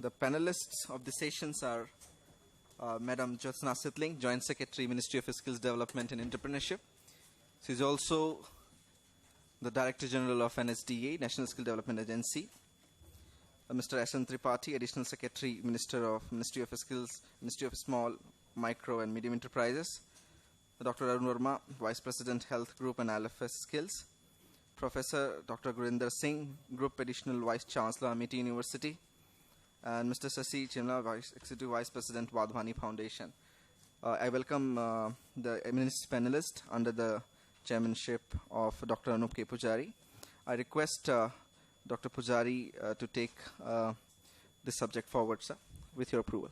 The panelists of the sessions are Madam Jyotsna Sitling, Joint Secretary, Ministry of Skills Development and Entrepreneurship. She is also the Director General of NSDA, National Skill Development Agency. Mr. S. N. Tripathi, Additional Secretary, Ministry of Skills, Ministry of Small, Micro and Medium Enterprises. Dr. Arun Verma, Vice President, Health Group and ILFS Skills. Professor Dr. Gurinder Singh, Group Additional Vice Chancellor, Amity University. And Mr. Sasi Chimla, Executive Vice President, Wadhwani Foundation. I welcome the eminent panelists under the chairmanship of Dr. Anup K. Pujari. I request Dr. Pujari to take this subject forward, sir, with your approval.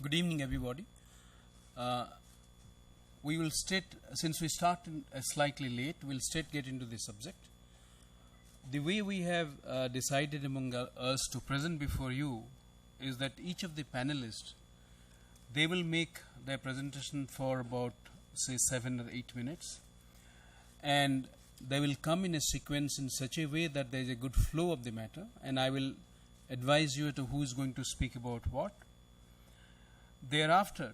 Good evening, everybody. We will since we started slightly late, we'll get into the subject. The way we have decided among us to present before you is that each of the panelists, they will make their presentation for about, say, 7 or 8 minutes. And they will come in a sequence in such a way that there is a good flow of the matter. And I will advise you to who is going to speak about what. Thereafter,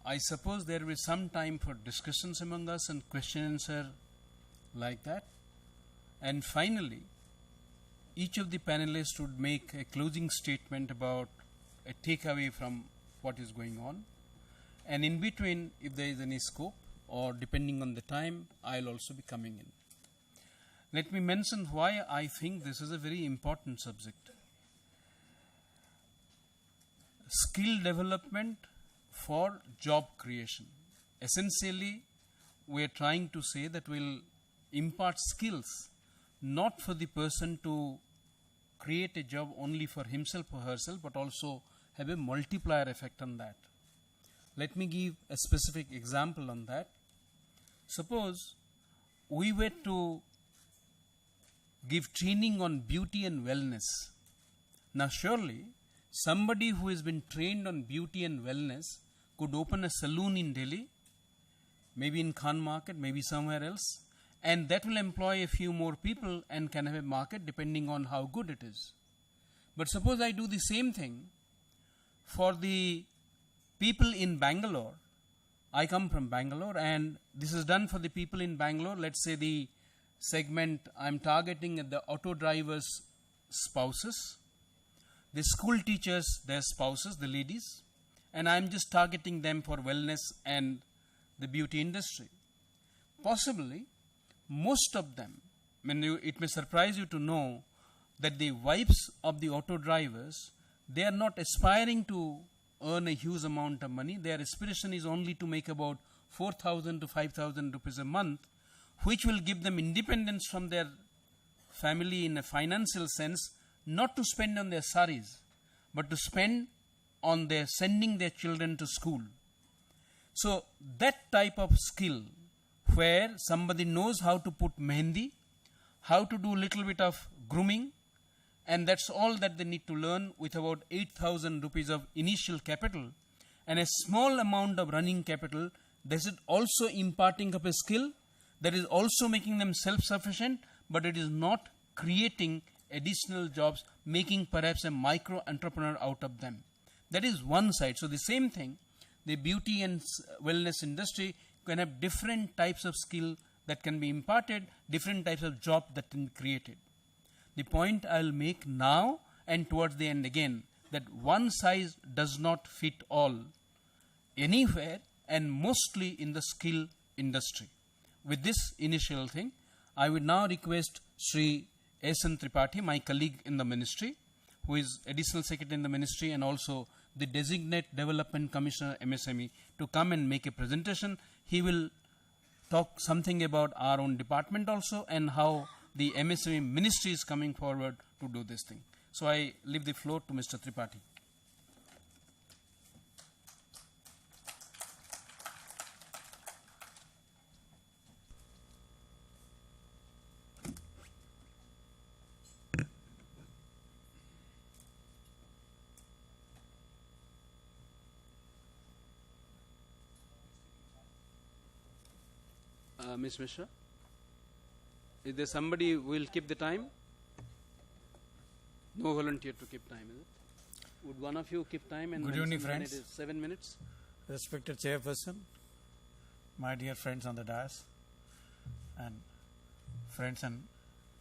I suppose there will be some time for discussions among us and question and answer like that. And finally, each of the panelists would make a closing statement about a takeaway from what is going on. And in between, if there is any scope, or depending on the time, I'll also be coming in. Let me mention why I think this is a very important subject. Skill development for job creation. Essentially, we are trying to say that we'll impart skills not for the person to create a job only for himself or herself, but also have a multiplier effect on that. Let me give a specific example on that. Suppose we were to give training on beauty and wellness. Now surely, somebody who has been trained on beauty and wellness could open a salon in Delhi, maybe in Khan Market, maybe somewhere else, and that will employ a few more people and can have a market depending on how good it is. But suppose I do the same thing for the people in Bangalore. I come from Bangalore, and this is done for the people in Bangalore. Let's say the segment I'm targeting at the auto drivers' spouses, the school teachers, their spouses, the ladies, and I'm just targeting them for wellness and the beauty industry. Possibly, most of them, it may surprise you to know that the wives of the auto drivers, they are not aspiring to earn a huge amount of money. Their aspiration is only to make about 4,000 to 5,000 rupees a month, which will give them independence from their family in a financial sense, not to spend on their saris, but to spend on their sending their children to school. So that type of skill where somebody knows how to put mehendi, how to do little bit of grooming, and that's all that they need to learn with about 8,000 rupees of initial capital and a small amount of running capital, this is also imparting of a skill that is also making them self-sufficient, but it is not creating additional jobs, making perhaps a micro entrepreneur out of them. That is one side. So the same thing, the beauty and wellness industry can have different types of skill that can be imparted, different types of job that can be created. The point I'll make now and towards the end again, that one size does not fit all anywhere and mostly in the skill industry. With this initial thing, I would now request Sri S. N. Tripathi, my colleague in the ministry, who is Additional Secretary in the ministry and also the Designate Development Commissioner MSME, to come and make a presentation. He will talk something about our own department also and how the MSME ministry is coming forward to do this thing. So I leave the floor to Mr. Tripathi. Ms. Mishra? Is there somebody who will keep the time? No volunteer to keep time, is it? Would one of you keep time? And Good evening, mention when friends. It is 7 minutes. Respected chairperson, my dear friends on the dais, and friends and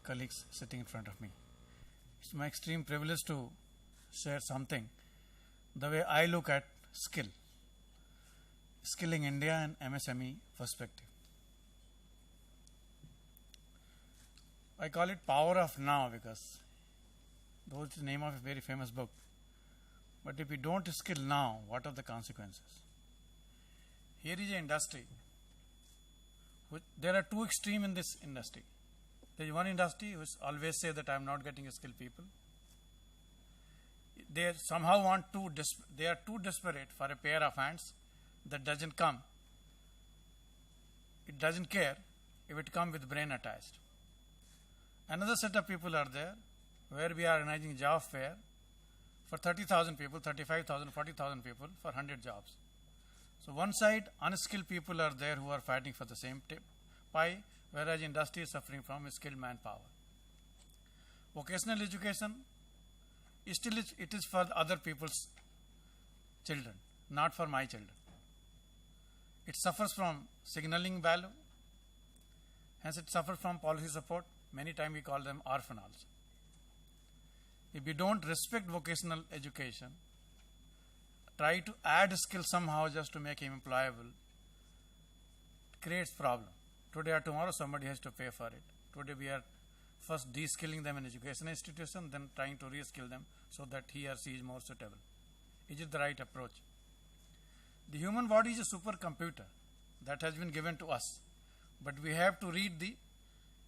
colleagues sitting in front of me. It's my extreme privilege to share something the way I look at skilling India and MSME perspective. I call it Power of Now because that's the name of a very famous book. But if we don't skill now, what are the consequences? Here is an industry. There are two extremes in this industry. There is one industry which always say that I am not getting skilled people. They somehow they are too desperate for a pair of hands that doesn't come. It doesn't care if it comes with brain attached. Another set of people are there where we are organizing job fair for 30,000 people, 35,000, 40,000 people for 100 jobs. So one side, unskilled people are there who are fighting for the same pie, whereas industry is suffering from skilled manpower. Vocational education, it is for other people's children, not for my children. It suffers from signaling value, hence it suffers from policy support. Many times we call them orphan also. If we don't respect vocational education, try to add skill somehow just to make him employable, it creates problem. Today or tomorrow somebody has to pay for it. Today we are first de-skilling them in education institution, then trying to re-skill them so that he or she is more suitable. Is it the right approach? The human body is a supercomputer that has been given to us, but we have to read the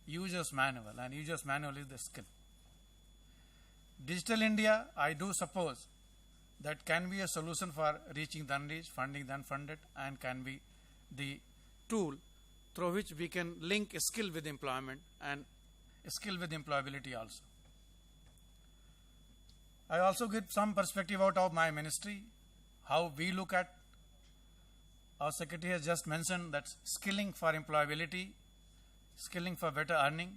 user's manual, and user's manual is the skill. Digital India, I do suppose, that can be a solution for reaching the unreached, funding the unfunded, and can be the tool through which we can link skill with employment and skill with employability also. I also give some perspective out of my ministry, how we look at. Our secretary has just mentioned that skilling for employability, skilling for better earning.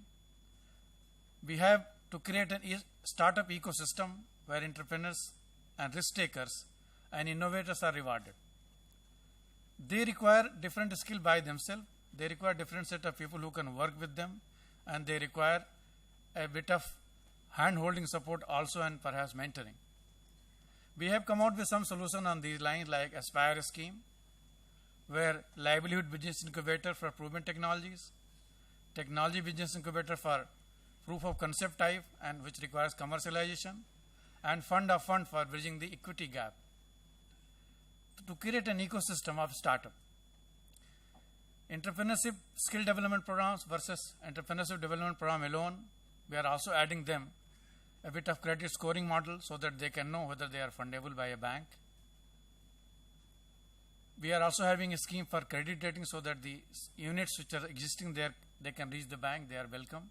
We have to create a startup ecosystem where entrepreneurs and risk takers and innovators are rewarded. They require different skill by themselves. They require different set of people who can work with them, and they require a bit of hand-holding support also, and perhaps mentoring. We have come out with some solution on these lines like Aspire scheme, where livelihood business incubator for proven technologies, technology business incubator for proof of concept type and which requires commercialization, and fund of fund for bridging the equity gap to create an ecosystem of startup. Entrepreneurship skill development programs versus entrepreneurship development program alone, we are also adding them a bit of credit scoring model so that they can know whether they are fundable by a bank. We are also having a scheme for credit rating so that the units which are existing there, they can reach the bank, they are welcome,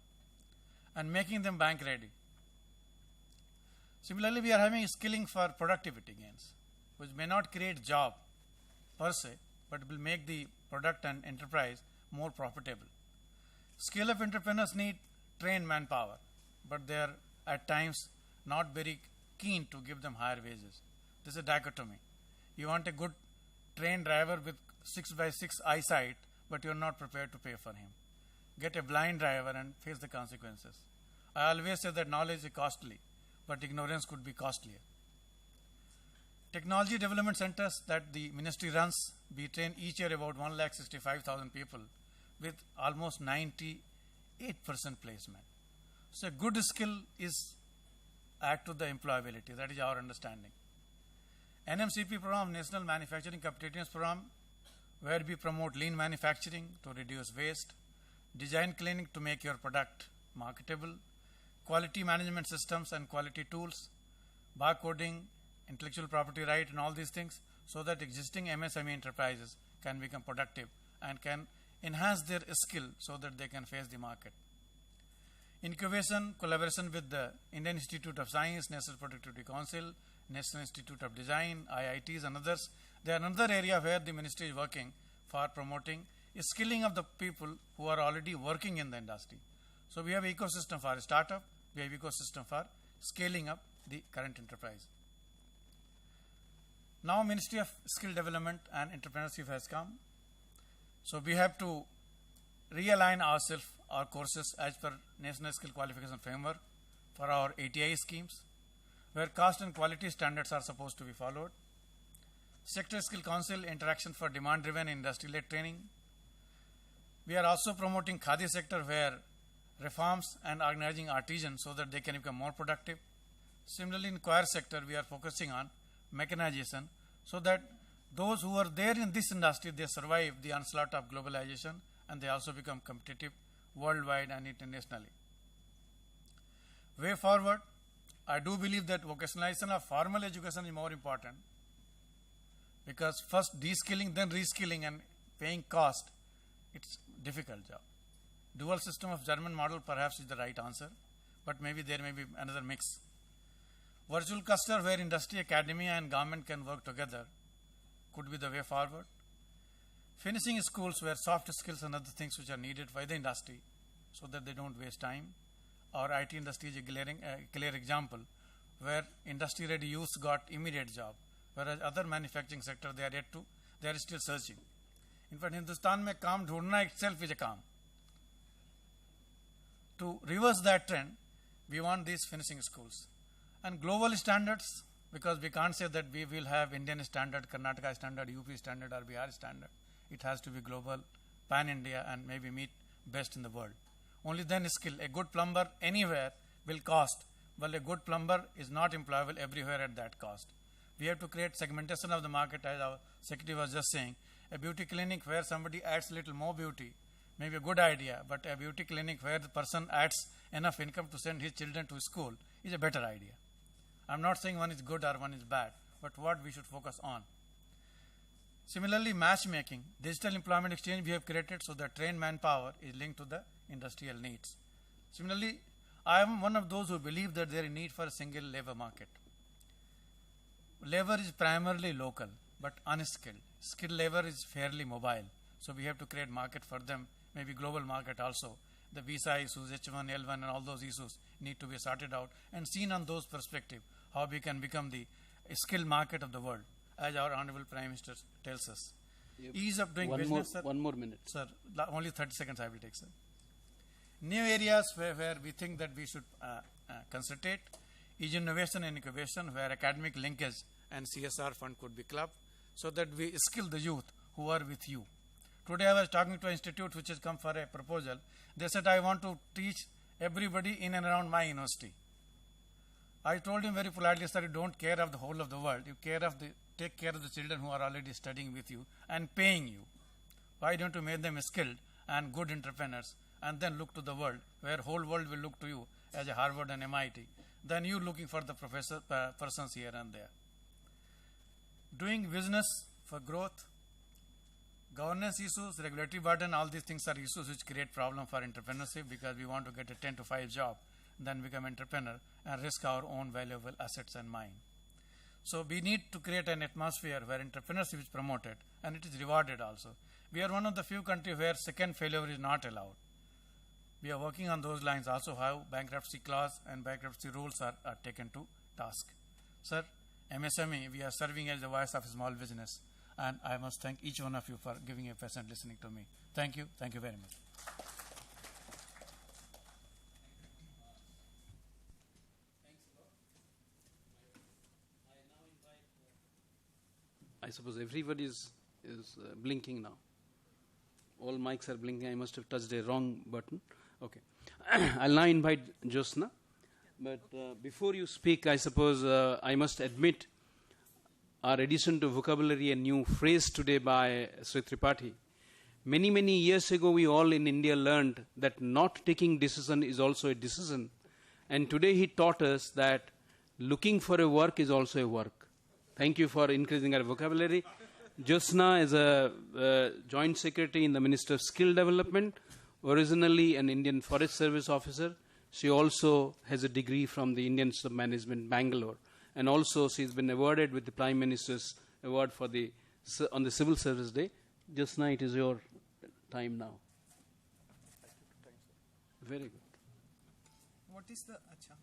and making them bank ready. Similarly, we are having skilling for productivity gains, which may not create job per se, but will make the product and enterprise more profitable. Scale up entrepreneurs need trained manpower, but they are at times not very keen to give them higher wages. This is a dichotomy. You want a good trained driver with 6x6 eyesight, but you are not prepared to pay for him. Get a blind driver and face the consequences. I always say that knowledge is costly, but ignorance could be costlier. Technology development centers that the ministry runs, we train each year about 1,65,000 people with almost 98% placement. So a good skill is add to the employability. That is our understanding. NMCP program, National Manufacturing Competitiveness Program, where we promote lean manufacturing to reduce waste, design clinic to make your product marketable, quality management systems and quality tools, barcoding, intellectual property right and all these things, so that existing MSME enterprises can become productive and can enhance their skill so that they can face the market. Incubation, collaboration with the Indian Institute of Science, National Productivity Council, National Institute of Design, IITs and others. They are another area where the ministry is working for promoting skilling of the people who are already working in the industry. So we have ecosystem for startup, we have ecosystem for scaling up the current enterprise. Now Ministry of Skill Development and Entrepreneurship has come. So we have to realign ourselves, our courses as per National Skill Qualification Framework for our ATI schemes, where cost and quality standards are supposed to be followed. Sector Skill Council interaction for demand-driven industry-led training. We are also promoting Khadi sector where reforms and organizing artisans so that they can become more productive. Similarly, in choir sector, we are focusing on mechanization so that those who are there in this industry, they survive the onslaught of globalization and they also become competitive worldwide and internationally. Way forward, I do believe that vocationalization of formal education is more important, because first de-skilling, then reskilling and paying cost, it's difficult job. Dual system of German model perhaps is the right answer, but maybe there may be another mix. Virtual cluster where industry, academia and government can work together could be the way forward. Finishing schools where soft skills and other things which are needed by the industry so that they don't waste time. Our IT industry is a clear example where industry ready youth got immediate job, whereas other manufacturing sector they are still searching. In fact, Hindustan mein kaam dhoondna itself is a kaam. To reverse that trend, we want these finishing schools. And global standards, because we can't say that we will have Indian standard, Karnataka standard, UP standard or Bihar standard. It has to be global, pan-India and maybe meet best in the world. Only then skill. A good plumber anywhere will cost, but a good plumber is not employable everywhere at that cost. We have to create segmentation of the market, as our secretary was just saying. A beauty clinic where somebody adds a little more beauty may be a good idea, but a beauty clinic where the person adds enough income to send his children to school is a better idea. I'm not saying one is good or one is bad, but what we should focus on. Similarly, matchmaking, digital employment exchange we have created so that trained manpower is linked to the industrial needs. Similarly, I am one of those who believe that there is need for a single labor market. Labor is primarily local, but unskilled. Skilled labor is fairly mobile. So we have to create market for them, maybe global market also. The visa issues, H1, L1 and all those issues need to be sorted out and seen on those perspective, how we can become the skilled market of the world, as our Honorable Prime Minister tells us. Yep. Ease of doing business, sir. One more minute. Sir, only 30 seconds I will take, sir. New areas where we think that we should concentrate is innovation and incubation, where academic linkage and CSR fund could be clubbed so that we skill the youth who are with you. Today I was talking to an institute which has come for a proposal. They said, I want to teach everybody in and around my university. I told him very politely, sir, you don't care of the whole of the world. You take care of the children who are already studying with you and paying you. Why don't you make them skilled and good entrepreneurs and then look to the world, where whole world will look to you as a Harvard and MIT, than you looking for the persons here and there. Doing business for growth, governance issues, regulatory burden, all these things are issues which create problem for entrepreneurship, because we want to get a 10 to 5 job, then become entrepreneur and risk our own valuable assets and mind. So we need to create an atmosphere where entrepreneurship is promoted and it is rewarded also. We are one of the few countries where second failure is not allowed. We are working on those lines also, how bankruptcy clause and bankruptcy rules are taken to task. Sir, MSME, we are serving as the voice of small business. And I must thank each one of you for giving a patient listening to me. Thank you. Thank you very much. I suppose everybody is blinking now. All mics are blinking. I must have touched a wrong button. Okay. I'll now invite Jyotsna. But before you speak, I suppose I must admit our addition to vocabulary, a new phrase today by Sri Tripathi. Many, many years ago, we all in India learned that not taking decision is also a decision. And today he taught us that looking for a work is also a work. Thank you for increasing our vocabulary. Jyotsna is a joint secretary in the Ministry of Skill Development, originally an Indian Forest Service officer. She also has a degree from the Indian Institute of Management, Bangalore. And also she's been awarded with the Prime Minister's Award for on the Civil Service Day. Jyotsna, it is your time now. Very good. What is the acha?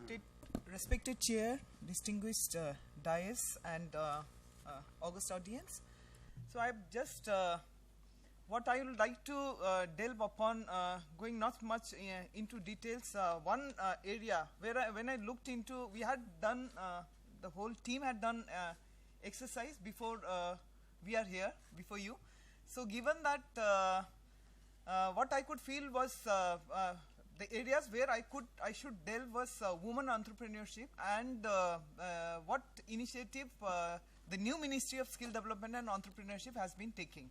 Okay. Respected chair, distinguished dais, and august audience. So I've just what I would like to delve upon, going not much into details. One area where when I looked into, we had done the whole team had done exercise before we are here before you. So given that, what I could feel was the areas where I should delve was women entrepreneurship and what initiative the new Ministry of Skill Development and Entrepreneurship has been taking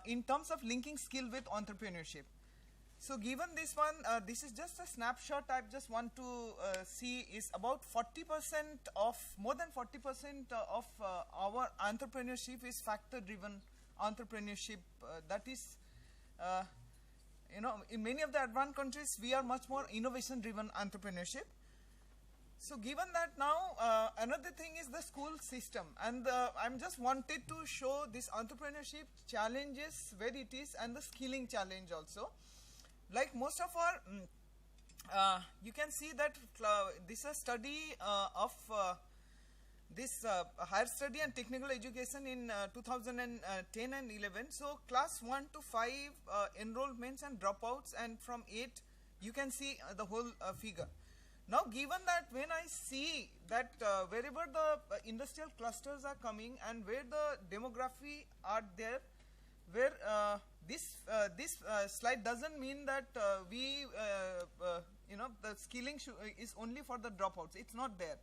in terms of linking skill with entrepreneurship. So given this one, this is just a snapshot. I just want to see is about 40% of, more than 40% of our entrepreneurship is factor driven entrepreneurship. That is, you know, in many of the advanced countries, we are much more innovation-driven entrepreneurship. So given that now, another thing is the school system. And I'm just wanted to show this entrepreneurship challenges, where it is, and the skilling challenge also. Like most of our, you can see that this is a study of this higher study and technical education in 2010 and 11. So class 1 to 5 enrollments and dropouts, and from 8 you can see the whole figure. Now given that, when I see that wherever the industrial clusters are coming and where the demography are there, where this slide doesn't mean that we you know, the skilling is only for the dropouts. It's not there.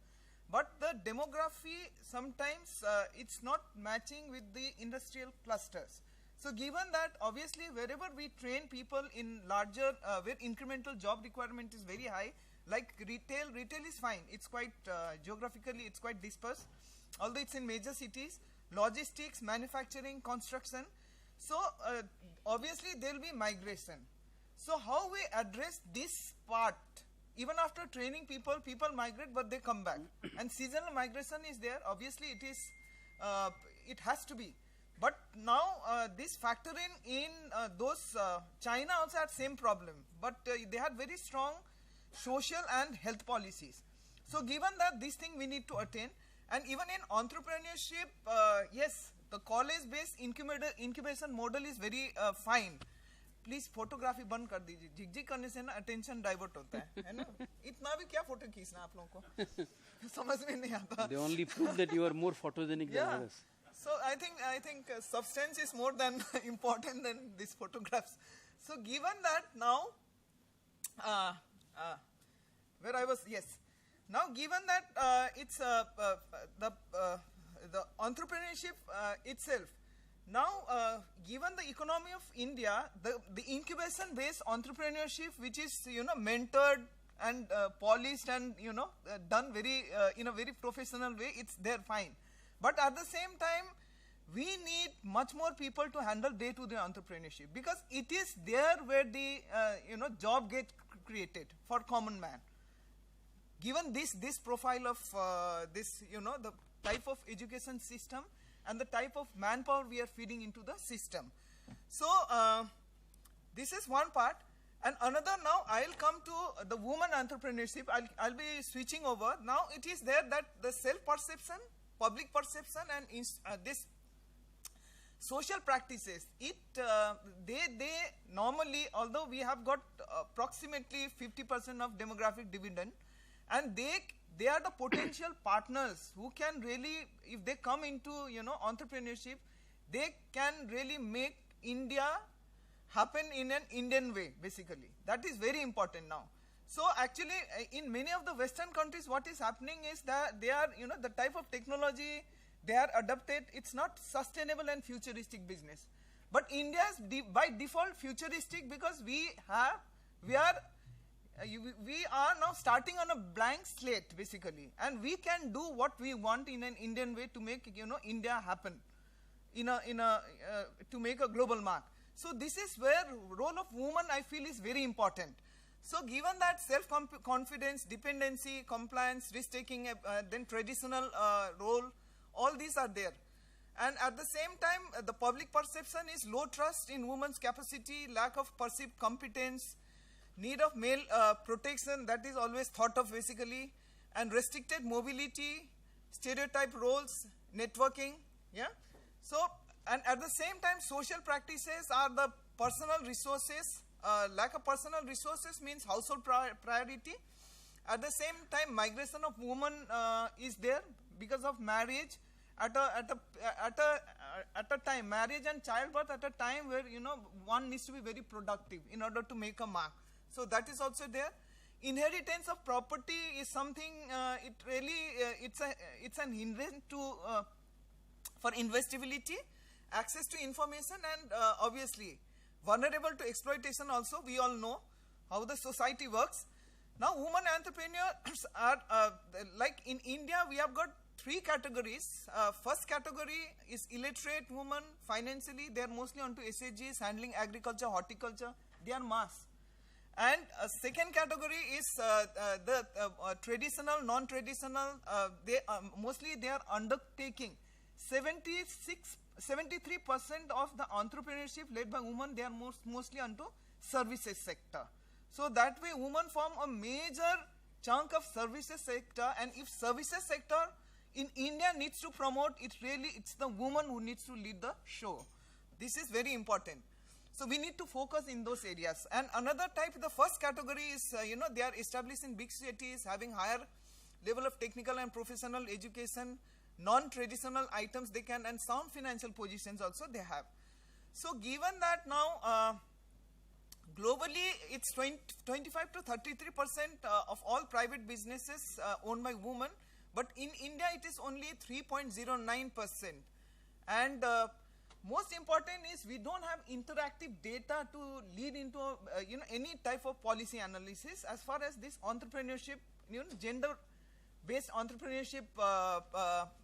But the demography sometimes it's not matching with the industrial clusters. So given that, obviously wherever we train people in larger, where incremental job requirement is very high, like retail is fine. It's quite geographically, it's quite dispersed, although it's in major cities. Logistics, manufacturing, construction. So obviously there will be migration. So how we address this part? Even after training people, people migrate, but they come back. And seasonal migration is there. Obviously, it is, it has to be. But now this factor in those, China also had same problem, but they had very strong social and health policies. So given that, this thing we need to attain. And even in entrepreneurship, yes, the college-based incubation model is very fine. Please photography बंद कर दीजिए, झिक झिक करने से ना attention divert होता है ना? इतना भी क्या फोटो खींचना आप लोगों को, समझ में नहीं आता. They only prove that you are more photogenic than others. So I think substance is more than important than these photographs. So given that now, where I was, yes. Now given that it's the entrepreneurship itself. Now, given the economy of India, the incubation-based entrepreneurship, which is, you know, mentored and polished and, you know, done very in a very professional way, it's there fine. But at the same time, we need much more people to handle day-to-day entrepreneurship, because it is there where the you know, job get created for common man. Given this profile of this, you know, the type of education system and the type of manpower we are feeding into the system. So this is one part. And another, now I'll come to the woman entrepreneurship. I'll be switching over. Now it is there that the self-perception, public perception, and this social practices, they normally, although we have got approximately 50% of demographic dividend, and they are the potential partners who can really, if they come into, you know, entrepreneurship, they can really make India happen in an Indian way, basically. That is very important now. So actually, in many of the Western countries, what is happening is that they are, you know, the type of technology they are adopted, it's not sustainable and futuristic business. But India is by default futuristic, because we are we are now starting on a blank slate basically, and we can do what we want in an Indian way to make India happen, to make a global mark. So this is where role of woman I feel is very important. So given that self-confidence, dependency, compliance, risk-taking, then traditional role, all these are there. And at the same time, the public perception is low trust in women's capacity, lack of perceived competence, need of male protection, that is always thought of basically, and restricted mobility, stereotype roles, networking, yeah. So, and at the same time, social practices are the personal resources. Lack of personal resources means household priority. At the same time, migration of women is there because of marriage at a time, marriage and childbirth at a time where one needs to be very productive in order to make a mark. So that is also there. Inheritance of property is something it's an hindrance to for investibility, access to information, and obviously vulnerable to exploitation also. We all know how the society works. Now women entrepreneurs are like in India we have got 3 categories. First category is illiterate women. Financially they are mostly onto SHGs, handling agriculture, horticulture. They are mass. And second category is the traditional, non-traditional. Mostly they are undertaking. 73% of the entrepreneurship led by women, they are mostly onto services sector. So that way women form a major chunk of services sector, and if services sector in India needs to promote, it's the woman who needs to lead the show. This is very important. So we need to focus in those areas. And another type, the first category is, they are established in big cities, having higher level of technical and professional education, non-traditional items they can, and sound financial positions also they have. So given that now globally it's 25 to 33% of all private businesses owned by women, but in India it is only 3.09%. And most important is we don't have interactive data to lead into any type of policy analysis as far as this entrepreneurship, gender-based entrepreneurship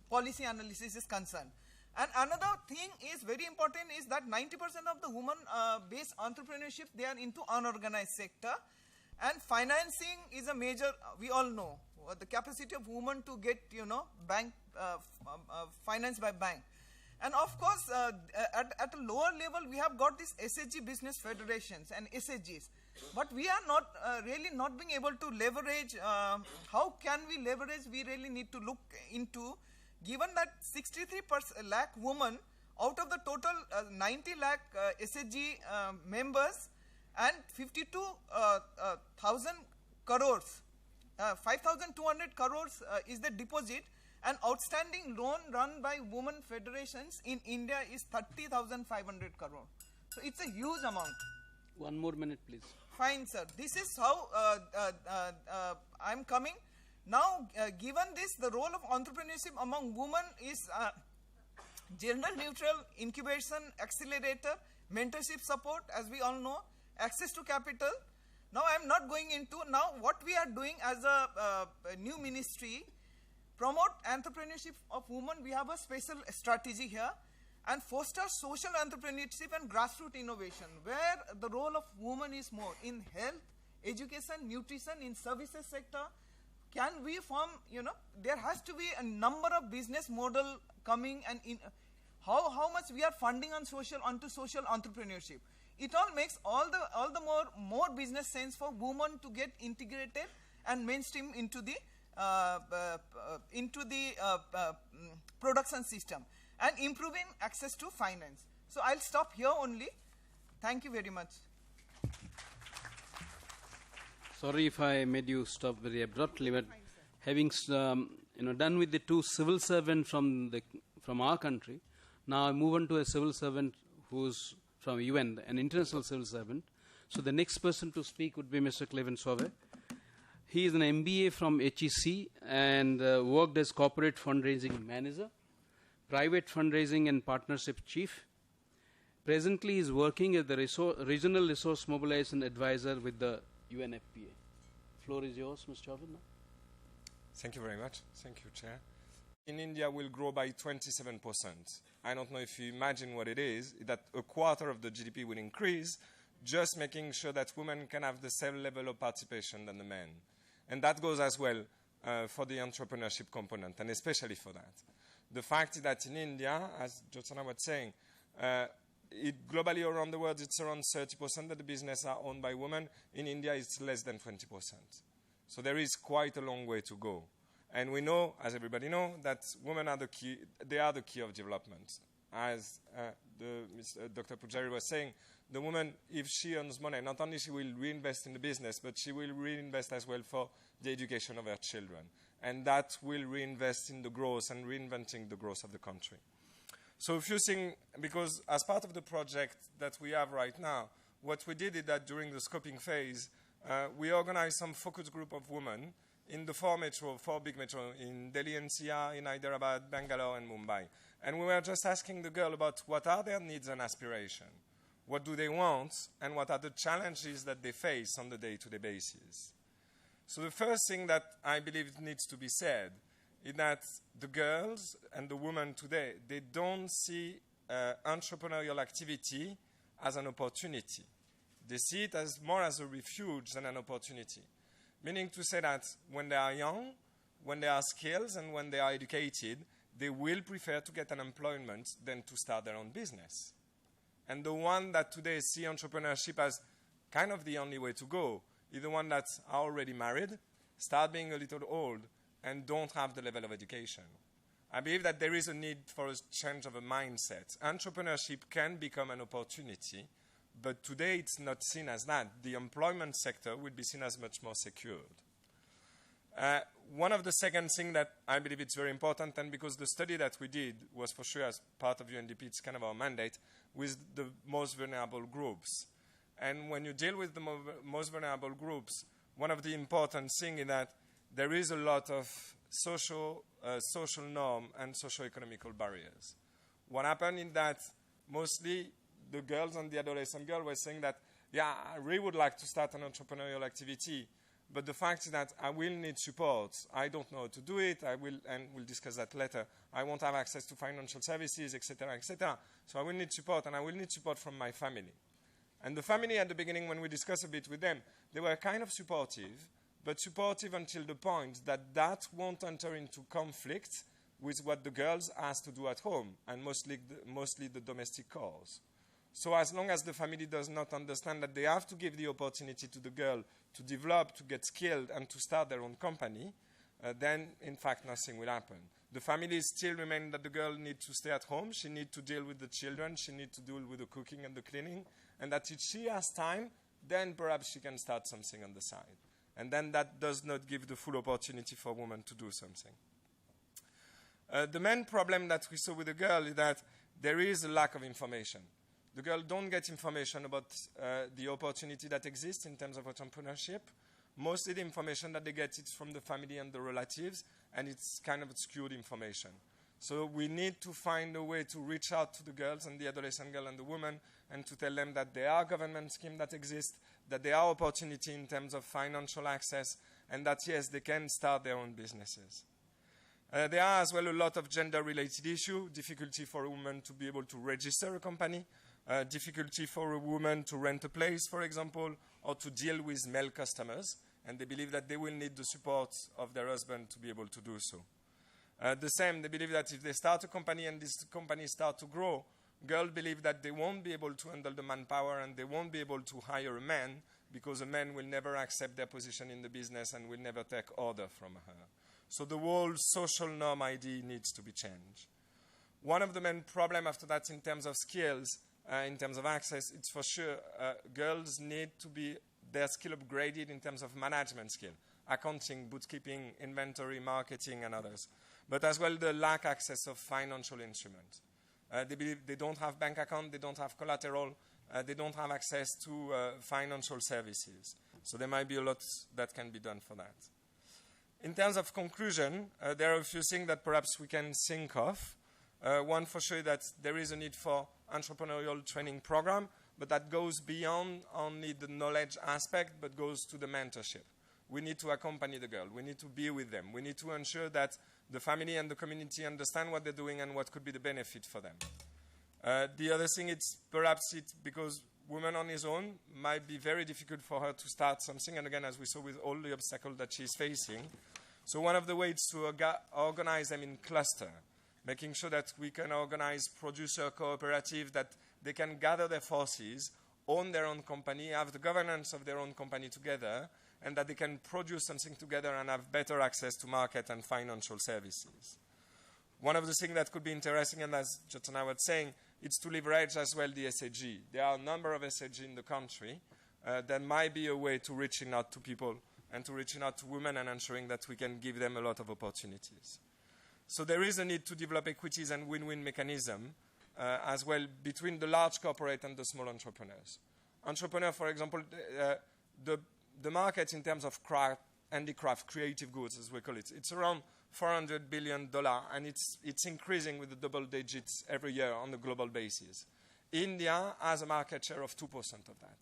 policy analysis is concerned. And another thing is very important is that 90% of the women-based entrepreneurship, they are into unorganized sector, and financing is a major, we all know, the capacity of women to get, bank finance by bank. And of course, at a lower level, we have got these SHG business federations and SHGs. But we are not really not being able to leverage. How can we leverage? We really need to look into, given that 63 lakh women out of the total 90 lakh SHG members and 52,000 crores, 5,200 crores is the deposit, and outstanding loan run by women federations in India is 30,500 crore. So it's a huge amount. 1 more minute, please. Fine, sir. This is how I'm coming. Now, given this, the role of entrepreneurship among women is gender neutral incubation, accelerator, mentorship support, as we all know, access to capital. Now, I'm not going into now what we are doing as a new ministry. Promote entrepreneurship of women. We have a special strategy here, and foster social entrepreneurship and grassroots innovation, where the role of women is more in health, education, nutrition, in services sector. Can we form, there has to be a number of business model coming, and in how much we are funding on onto social entrepreneurship. It all makes all the more business sense for women to get integrated and mainstream into the production system, and improving access to finance. So I'll stop here only. Thank you very much. Sorry if I made you stop very abruptly, but having done with the 2 civil servants from our country, now I move on to a civil servant who's from UN, an international civil servant. So the next person to speak would be Mr. Cleven Sauve. He is an MBA from HEC and worked as corporate fundraising manager, private fundraising and partnership chief. Presently, he is working as the regional resource mobilization advisor with the UNFPA. floor is yours, Mr. Javed. Thank you very much. Thank you, Chair. In India, will grow by 27%. I don't know if you imagine what it is, that a quarter of the GDP will increase, just making sure that women can have the same level of participation than the men. And that goes as well for the entrepreneurship component, and especially for that. The fact is that in India, as Jyotsna was saying, globally around the world, it's around 30% that the business are owned by women. In India, it's less than 20%. So there is quite a long way to go. And we know, as everybody knows, that women are the key, they are the key of development. As Dr. Pujari was saying, the woman, if she earns money, not only she will reinvest in the business, but she will reinvest as well for the education of her children. And that will reinvest in the growth and reinventing the growth of the country. So a few things, because as part of the project that we have right now, what we did is that during the scoping phase, we organized some focus group of women in the four big metros, in Delhi NCR, in Hyderabad, Bangalore, and Mumbai. And we were just asking the girl about what are their needs and aspirations, what do they want, and what are the challenges that they face on the day-to-day basis. So the first thing that I believe needs to be said is that the girls and the women today, they don't see entrepreneurial activity as an opportunity. They see it as more as a refuge than an opportunity. Meaning to say that when they are young, when they are skilled, and when they are educated, they will prefer to get an employment than to start their own business. And the one that today see entrepreneurship as kind of the only way to go is the one that are already married, start being a little old, and don't have the level of education. I believe that there is a need for a change of a mindset. Entrepreneurship can become an opportunity, but today it's not seen as that. The employment sector will be seen as much more secured. One of the second things that I believe it's very important, and because the study that we did was for sure as part of UNDP, it's kind of our mandate, with the most vulnerable groups. And when you deal with the most vulnerable groups, one of the important things is that there is a lot of social norm and socio-economical barriers. What happened is that mostly the girls and the adolescent girl were saying that, yeah, I really would like to start an entrepreneurial activity, but the fact is that I will need support. I don't know how to do it. I will, and we'll discuss that later. I won't have access to financial services, etc., etc. So I will need support, and I will need support from my family. And the family at the beginning, when we discussed a bit with them, they were kind of supportive, but supportive until the point that that won't enter into conflict with what the girls ask to do at home, and mostly the domestic chores. So as long as the family does not understand that they have to give the opportunity to the girl to develop, to get skilled, and to start their own company, then, in fact, nothing will happen. The family still remain that the girl needs to stay at home. She needs to deal with the children. She needs to deal with the cooking and the cleaning. And that if she has time, then perhaps she can start something on the side. And then that does not give the full opportunity for women to do something. The main problem that we saw with the girl is that there is a lack of information. The girl don't get information about the opportunity that exists in terms of entrepreneurship. Mostly the information that they get is from the family and the relatives, and it's kind of skewed information. So we need to find a way to reach out to the girls and the adolescent girl and the women and to tell them that there are government schemes that exist, that there are opportunities in terms of financial access, and that, yes, they can start their own businesses. There are as well a lot of gender-related issues, difficulty for a woman to be able to register a company, difficulty for a woman to rent a place, for example, or to deal with male customers, and they believe that they will need the support of their husband to be able to do so. The same, they believe that if they start a company and this company starts to grow, girls believe that they won't be able to handle the manpower and they won't be able to hire a man because a man will never accept their position in the business and will never take order from her. So the whole social norm idea needs to be changed. One of the main problems after that in terms of skills, in terms of access, it's for sure girls need to be their skill upgraded in terms of management skill, accounting, bookkeeping, inventory, marketing, and others. But as well the lack access of financial instruments. They believe they don't have bank account, they don't have collateral, they don't have access to financial services. So there might be a lot that can be done for that. In terms of conclusion, there are a few things that perhaps we can think of. One for sure that there is a need for entrepreneurial training program, but that goes beyond only the knowledge aspect, but goes to the mentorship. we need to accompany the girl. We need to be with them. We need to ensure that the family and the community understand what they're doing and what could be the benefit for them. The other thing is perhaps it's because woman on his own might be very difficult for her to start something. And again, as we saw with all the obstacles that she's facing. So one of the ways to organize them in cluster, making sure that we can organize producer cooperative, that they can gather their forces, own their own company, have the governance of their own company together, and that they can produce something together and have better access to market and financial services. One of the things that could be interesting, and as Jyotsna was saying, is to leverage as well the SHG. There are a number of SHG in the country. There might be a way to reaching out to people and to reaching out to women and ensuring that we can give them a lot of opportunities. So there is a need to develop equities and win-win mechanism as well between the large corporate and the small entrepreneurs. Entrepreneur, for example, the market in terms of craft, handicraft, creative goods, as we call it, it's around $400 billion, and it's increasing with the double digits every year on a global basis. India has a market share of 2% of that.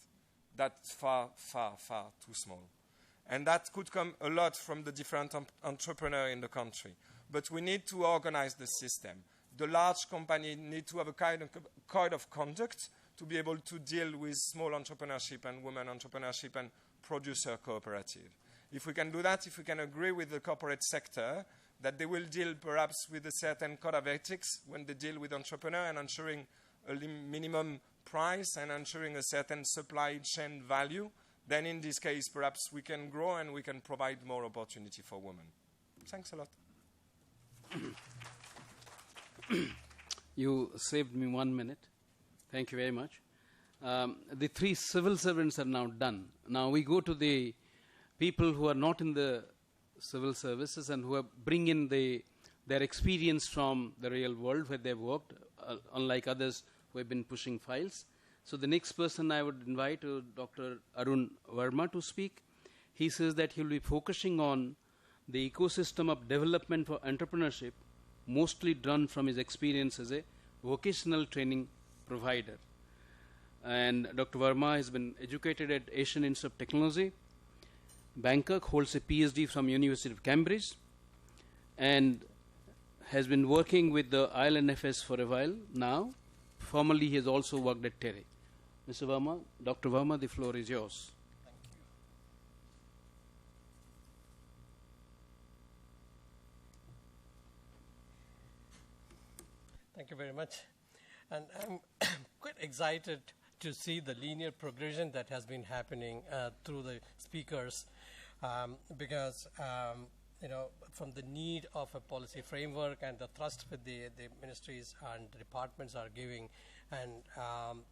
That's far, far, far too small. And that could come a lot from the different entrepreneurs in the country. But we need to organize the system. The large company need to have a kind of code of conduct to be able to deal with small entrepreneurship and women entrepreneurship and producer cooperative. If we can do that, if we can agree with the corporate sector that they will deal perhaps with a certain code of ethics when they deal with entrepreneur and ensuring a minimum price and ensuring a certain supply chain value, then in this case perhaps we can grow and we can provide more opportunity for women. Thanks a lot. You saved me 1 minute. Thank you very much. The 3 civil servants are now done. Now we go to the people who are not in the civil services and who bring in their experience from the real world where they've worked, unlike others who have been pushing files. So the next person I would invite is Dr. Arun Verma to speak. He says that he will be focusing on the ecosystem of development for entrepreneurship, mostly done from his experience as a vocational training provider. And Dr. Verma has been educated at Asian Institute of Technology, Bangkok, holds a PhD from University of Cambridge, and has been working with the ILNFS for a while now. Formerly, he has also worked at TERE. Mr. Verma, Dr. Verma, the floor is yours. Thank you very much. And I'm quite excited to see the linear progression that has been happening through the speakers because, from the need of a policy framework and the thrust that the ministries and departments are giving, and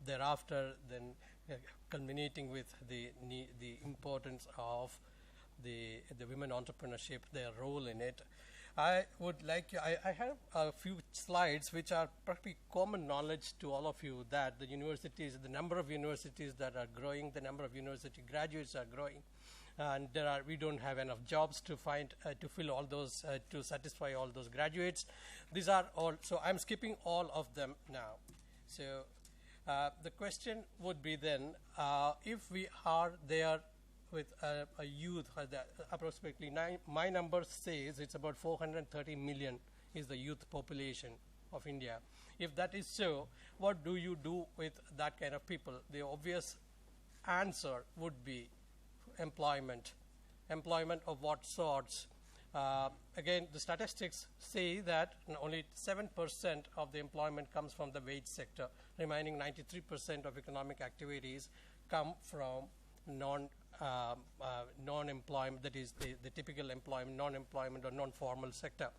thereafter then culminating with the importance of the women entrepreneurship, their role in it. I would like I have a few slides which are probably common knowledge to all of you, that the universities, the number of universities that are growing, the number of university graduates are growing, and we don't have enough jobs to find to fill all those to satisfy all those graduates. These are all. So I'm skipping all of them now. So the question would be then, if we are there with a youth, approximately my number says it's about 430 million is the youth population of India. If that is so, what do you do with that kind of people? The obvious answer would be employment. Employment of what sorts? Again, the statistics say that only 7% of the employment comes from the wage sector. Remaining 93% of economic activities come from non-employment, that is the typical employment, non-employment or non-formal sector.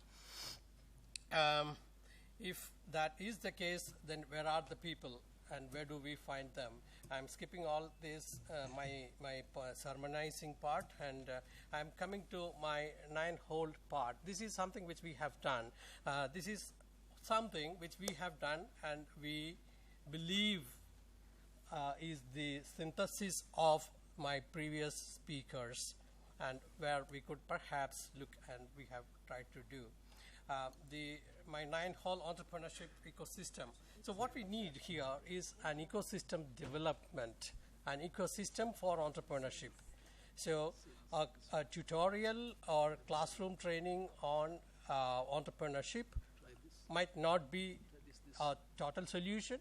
If that is the case, then where are the people and where do we find them? I'm skipping all this, my sermonizing part, and I'm coming to my 9-hole part. This is something which we have done. This is something which we have done and we believe is the synthesis of my previous speakers, and where we could perhaps look, and we have tried to do. My 9-hole entrepreneurship ecosystem. So what we need here is an ecosystem development, an ecosystem for entrepreneurship. So a tutorial or classroom training on entrepreneurship might not be a total solution.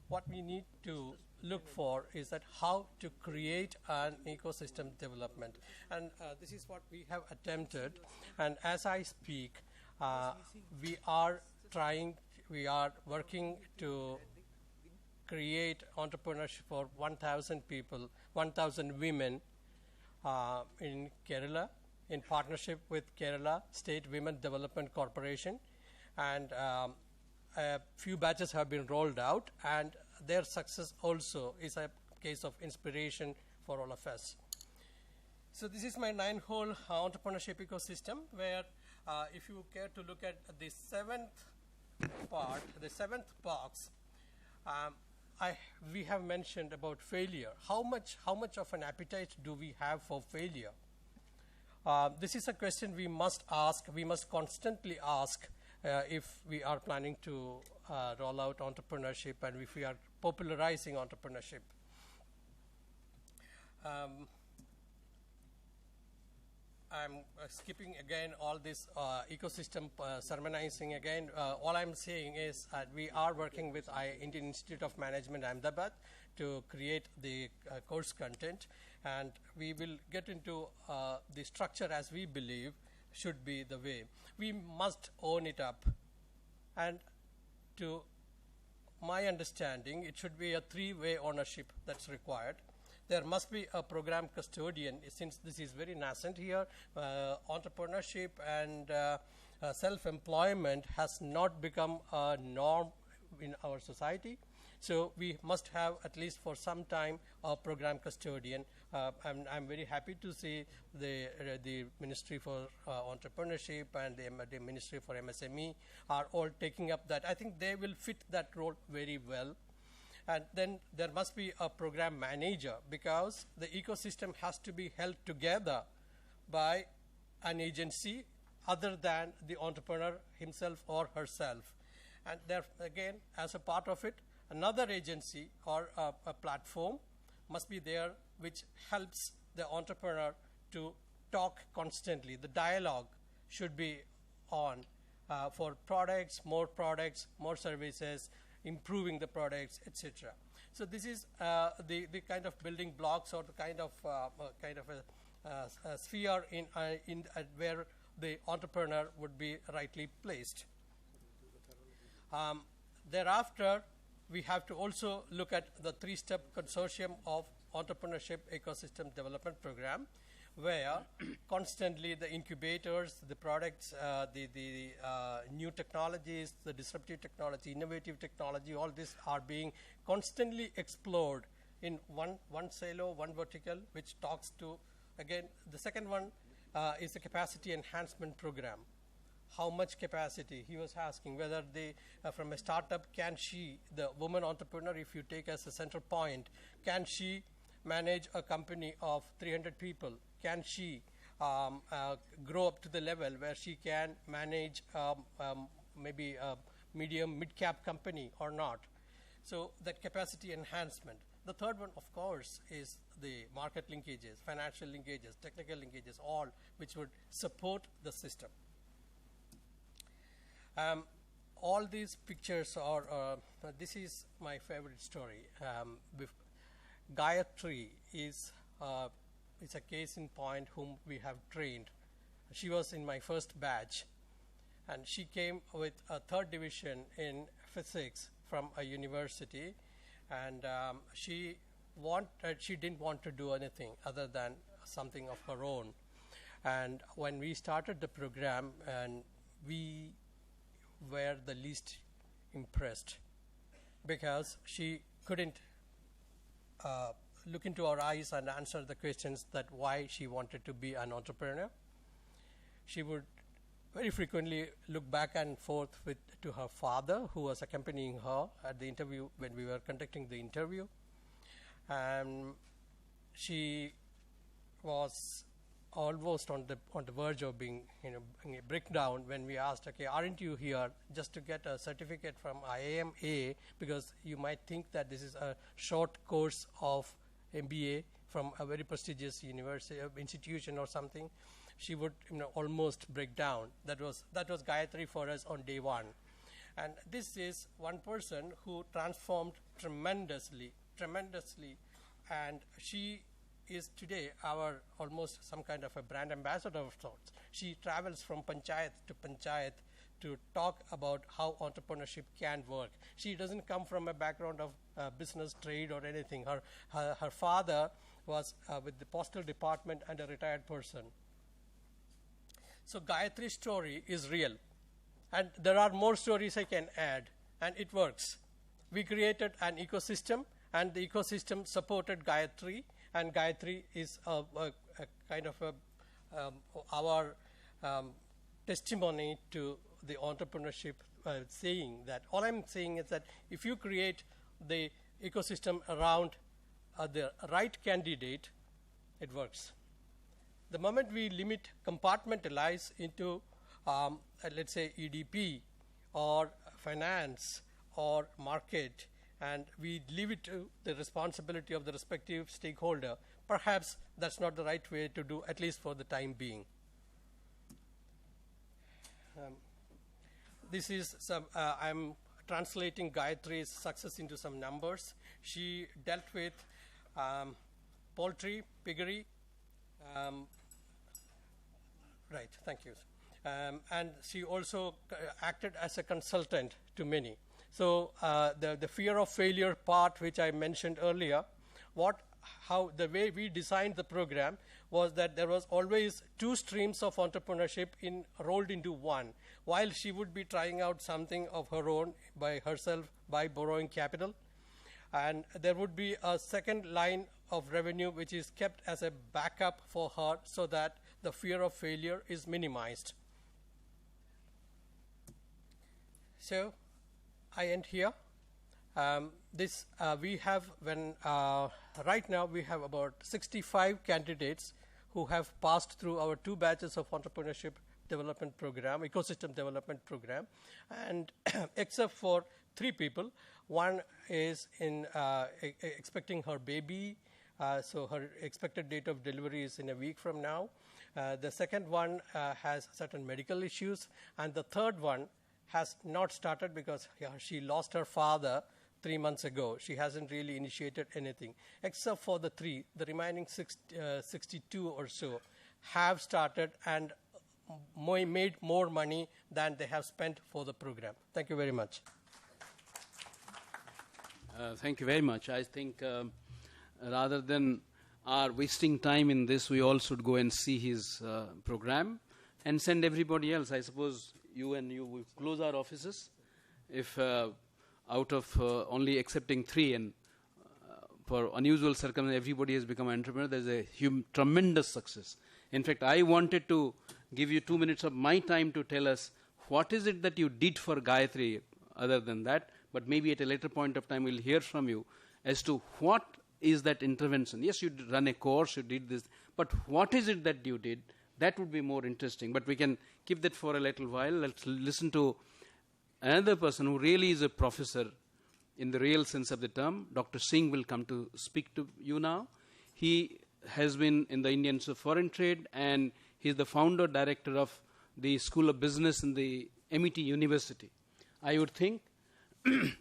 What we need to look for is that how to create an ecosystem development. And this is what we have attempted. And as I speak, we are working to create entrepreneurship for 1,000 people, 1,000 women in Kerala, in partnership with Kerala State Women Development Corporation. And a few batches have been rolled out, and their success also is a case of inspiration for all of us. So this is my 9-hole entrepreneurship ecosystem, where if you care to look at the 7th part, the 7th box, we have mentioned about failure. How much of an appetite do we have for failure? This is a question we must ask, we must constantly ask if we are planning to roll out entrepreneurship and if we are popularizing entrepreneurship. I'm skipping again all this ecosystem sermonizing again. All I'm saying is we are working with Indian Institute of Management, Ahmedabad, to create the course content, and we will get into the structure as we believe should be the way. We must own it up, and to my understanding, it should be a 3-way ownership that's required. There must be a program custodian, since this is very nascent here. Entrepreneurship and self-employment has not become a norm in our society. So we must have, at least for some time, a program custodian. I'm very happy to see the Ministry for Entrepreneurship and the Ministry for MSME are all taking up that. I think they will fit that role very well. And then there must be a program manager, because the ecosystem has to be held together by an agency other than the entrepreneur himself or herself. And there, again, as a part of it, another agency or a platform must be there which helps the entrepreneur to talk constantly. The dialogue should be on for products, more services, improving the products, etc. So this is the kind of building blocks, or the kind of a sphere in where the entrepreneur would be rightly placed. Thereafter, we have to also look at the 3-step consortium of entrepreneurship ecosystem development program, where constantly the incubators, the products, the new technologies, the disruptive technology, innovative technology, all this are being constantly explored in one silo, one vertical, which talks to, again, the second one is the capacity enhancement program. How much capacity? He was asking whether from a startup, can she, the woman entrepreneur, if you take as a central point, can she manage a company of 300 people? Can she grow up to the level where she can manage maybe a medium, mid-cap company or not? So that capacity enhancement. The third one, of course, is the market linkages, financial linkages, technical linkages, all which would support the system. All these pictures are, this is my favorite story. Gayatri is a case in point whom we have trained. She was in my first batch, and she came with a 3rd division in physics from a university, and she didn't want to do anything other than something of her own. And when we started the program, and we were the least impressed, because she couldn't look into our eyes and answer the questions that why she wanted to be an entrepreneur. She would very frequently look back and forth to her father, who was accompanying her at the interview when we were conducting the interview. And she was almost on the verge of being breakdown when we asked, okay, aren't you here just to get a certificate from IIMA, because you might think that this is a short course of MBA, from a very prestigious university institution or something, she would almost break down. That was Gayatri for us on day one. And this is one person who transformed tremendously, and she is today our almost some kind of a brand ambassador of sorts. She travels from panchayat to panchayat to talk about how entrepreneurship can work. She doesn't come from a background of business, trade, or anything. Her father was with the postal department and a retired person. So Gayatri's story is real. And there are more stories I can add, and it works. We created an ecosystem, and the ecosystem supported Gayatri, and Gayatri is a kind of our testimony to the entrepreneurship, saying that all I'm saying is that if you create the ecosystem around the right candidate, it works. The moment we limit, compartmentalize into let's say EDP or finance or market, and we leave it to the responsibility of the respective stakeholder, perhaps that's not the right way to do, at least for the time being. This is some, I'm translating Gayatri's success into some numbers. She dealt with poultry, piggery, right, thank you. And she also acted as a consultant to many. So the fear of failure part, which I mentioned earlier, how the way we designed the program was that there was always two streams of entrepreneurship rolled into one. While she would be trying out something of her own by herself by borrowing capital, and there would be a second line of revenue which is kept as a backup for her so that the fear of failure is minimized. So I end here. We have right now we have about 65 candidates who have passed through our 2 batches of entrepreneurship development program, ecosystem development program, and except for 3 people, one is expecting her baby, so her expected date of delivery is in a week from now. The second one has certain medical issues, and the third one has not started because she lost her father 3 months ago. She hasn't really initiated anything. Except for the 3, the remaining 62 or so have started and made more money than they have spent for the program. Thank you very much. Thank you very much. I think rather than our wasting time in this, we all should go and see his program and send everybody else. I suppose you will close our offices if out of only accepting 3 and for unusual circumstances everybody has become an entrepreneur. There's a tremendous success. In fact, I wanted to give you 2 minutes of my time to tell us what is it that you did for Gayatri other than that, but maybe at a later point of time we'll hear from you as to what is that intervention. Yes, you did run a course, you did this, but what is it that you did? That would be more interesting, but we can keep that for a little while. Let's listen to another person who really is a professor in the real sense of the term. Dr. Singh will come to speak to you now. He has been in the Indian Foreign Trade, and he is the founder director of the School of Business in the MIT University. I would think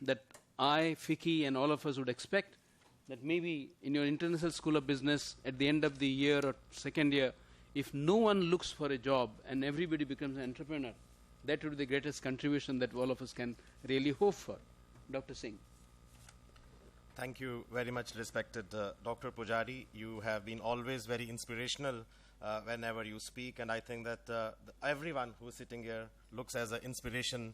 that I, Fiki, and all of us would expect that maybe in your International School of Business at the end of the year or second year, if no one looks for a job and everybody becomes an entrepreneur, that would be the greatest contribution that all of us can really hope for. Dr. Singh. Thank you very much, respected Dr. Pujari. You have been always very inspirational whenever you speak, and I think that everyone who is sitting here looks as an inspiration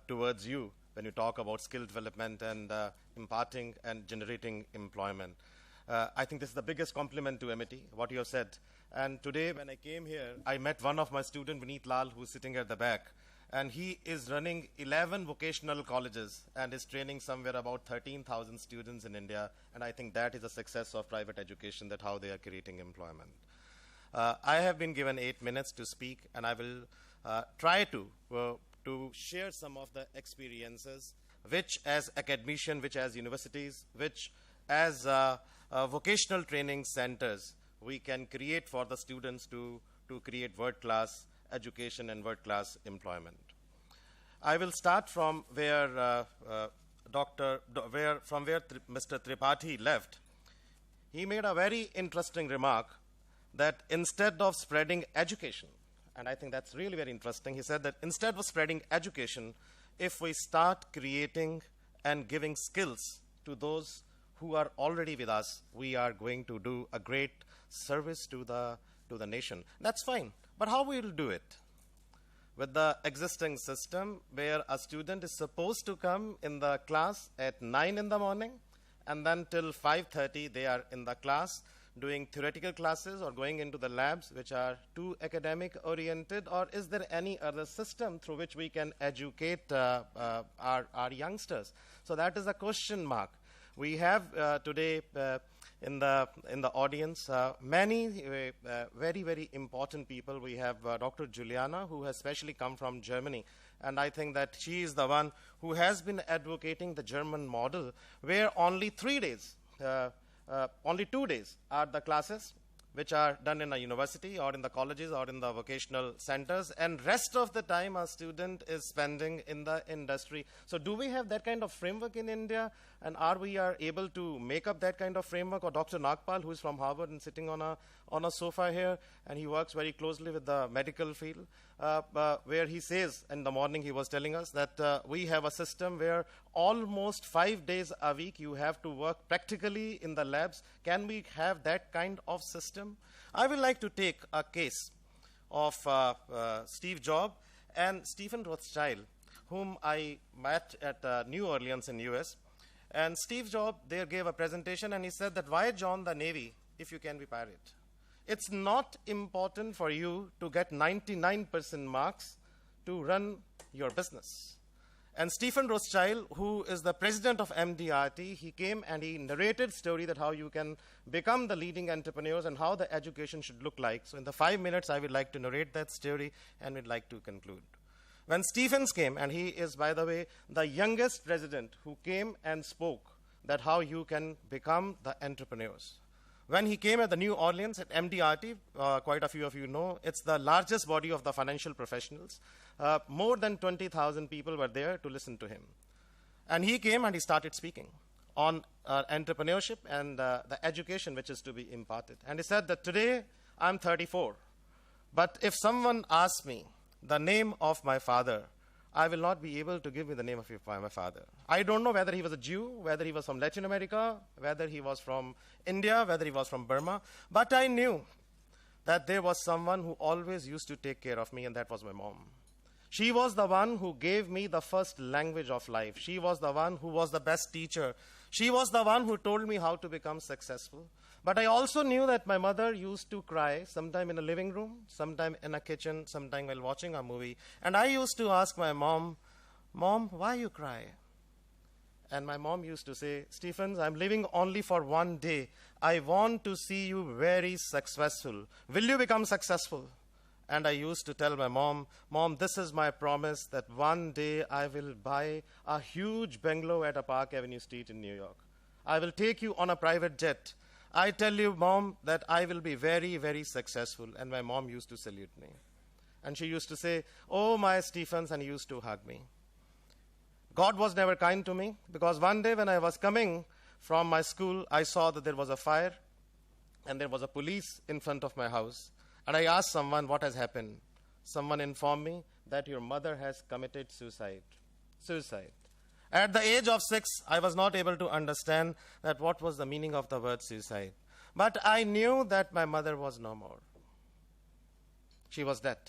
towards you when you talk about skill development and imparting and generating employment. I think this is the biggest compliment to MIT, what you have said. And today when I came here, I met one of my students, Vineet Lal, who is sitting at the back. And he is running 11 vocational colleges and is training somewhere about 13,000 students in India. And I think that is a success of private education, that how they are creating employment. I have been given 8 minutes to speak, and I will try to share some of the experiences which as academician, which as universities, which as vocational training centers we can create for the students to create world-class education and world-class employment. I will start from where Mr. Tripathi left. He made a very interesting remark that instead of spreading education, and I think that's really very interesting, he said that instead of spreading education, if we start creating and giving skills to those who are already with us, we are going to do a great service to the nation. That's fine, but how we will do it? With the existing system where a student is supposed to come in the class at 9 in the morning and then till 5:30 they are in the class doing theoretical classes or going into the labs which are too academic oriented, or is there any other system through which we can educate our youngsters? So that is a question mark. We have today in the audience many very, very important people. We have Dr. Juliana, who has specially come from Germany, and I think that she is the one who has been advocating the German model, where only 3 days, only 2 days are the classes which are done in a university or in the colleges or in the vocational centers, and rest of the time a student is spending in the industry. So do we have that kind of framework in India, and are we able to make up that kind of framework? Or Dr. Nagpal, who is from Harvard and sitting on a sofa here, and he works very closely with the medical field, where he says, in the morning he was telling us that we have a system where almost 5 days a week you have to work practically in the labs. Can we have that kind of system? I would like to take a case of Steve Jobs and Stephen Rothschild, whom I met at New Orleans in US. And Steve Jobs there gave a presentation, and he said that, why join the Navy if you can be pirate? It's not important for you to get 99% marks to run your business. And Stephen Rothschild, who is the president of MDRT, he came and he narrated story that how you can become the leading entrepreneurs and how the education should look like. So in the 5 minutes, I would like to narrate that story and would like to conclude. When Stephens came, and he is, by the way, the youngest president who came and spoke that how you can become the entrepreneurs. When he came at the New Orleans at MDRT, quite a few of you know, it's the largest body of the financial professionals. More than 20,000 people were there to listen to him. And he came and he started speaking on entrepreneurship and the education which is to be imparted. And he said that today I'm 34, but if someone asks me the name of my father, I will not be able to give you the name of my father. I don't know whether he was a Jew, whether he was from Latin America, whether he was from India, whether he was from Burma, but I knew that there was someone who always used to take care of me, and that was my mom. She was the one who gave me the first language of life. She was the one who was the best teacher. She was the one who told me how to become successful. But I also knew that my mother used to cry, sometime in a living room, sometime in a kitchen, sometime while watching a movie. And I used to ask my mom, Mom, why you cry? And my mom used to say, Stephens, I'm living only for 1 day. I want to see you very successful. Will you become successful? And I used to tell my mom, Mom, this is my promise that one day I will buy a huge bungalow at a Park Avenue Street in New York. I will take you on a private jet. I tell you, Mom, that I will be very, very successful. And my mom used to salute me. And she used to say, oh, my Stephens, and he used to hug me. God was never kind to me, because one day when I was coming from my school, I saw that there was a fire and there was a police in front of my house. And I asked someone, what has happened? Someone informed me that your mother has committed suicide. At the age of 6, I was not able to understand that what was the meaning of the word suicide. But I knew that my mother was no more. She was dead.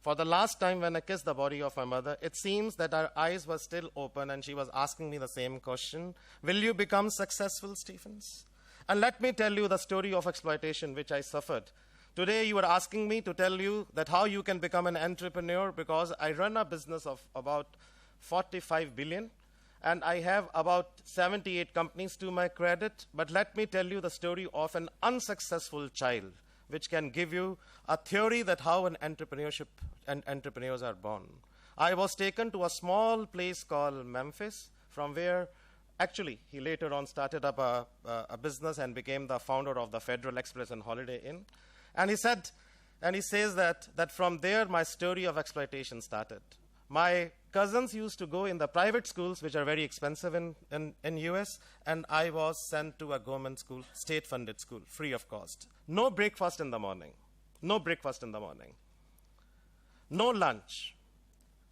For the last time when I kissed the body of my mother, it seems that her eyes were still open and she was asking me the same question. Will you become successful, Stephens? And let me tell you the story of exploitation which I suffered. Today you are asking me to tell you that how you can become an entrepreneur, because I run a business of about 45 billion and I have about 78 companies to my credit. But let me tell you the story of an unsuccessful child, which can give you a theory that how an entrepreneurship and entrepreneurs are born. I was taken to a small place called Memphis, from where Actually, he later on started up a business and became the founder of the Federal Express and Holiday Inn. And he says that from there my story of exploitation started. My cousins used to go in the private schools, which are very expensive in US, and I was sent to a government school, state-funded school, free of cost. No breakfast in the morning. No breakfast in the morning. No lunch,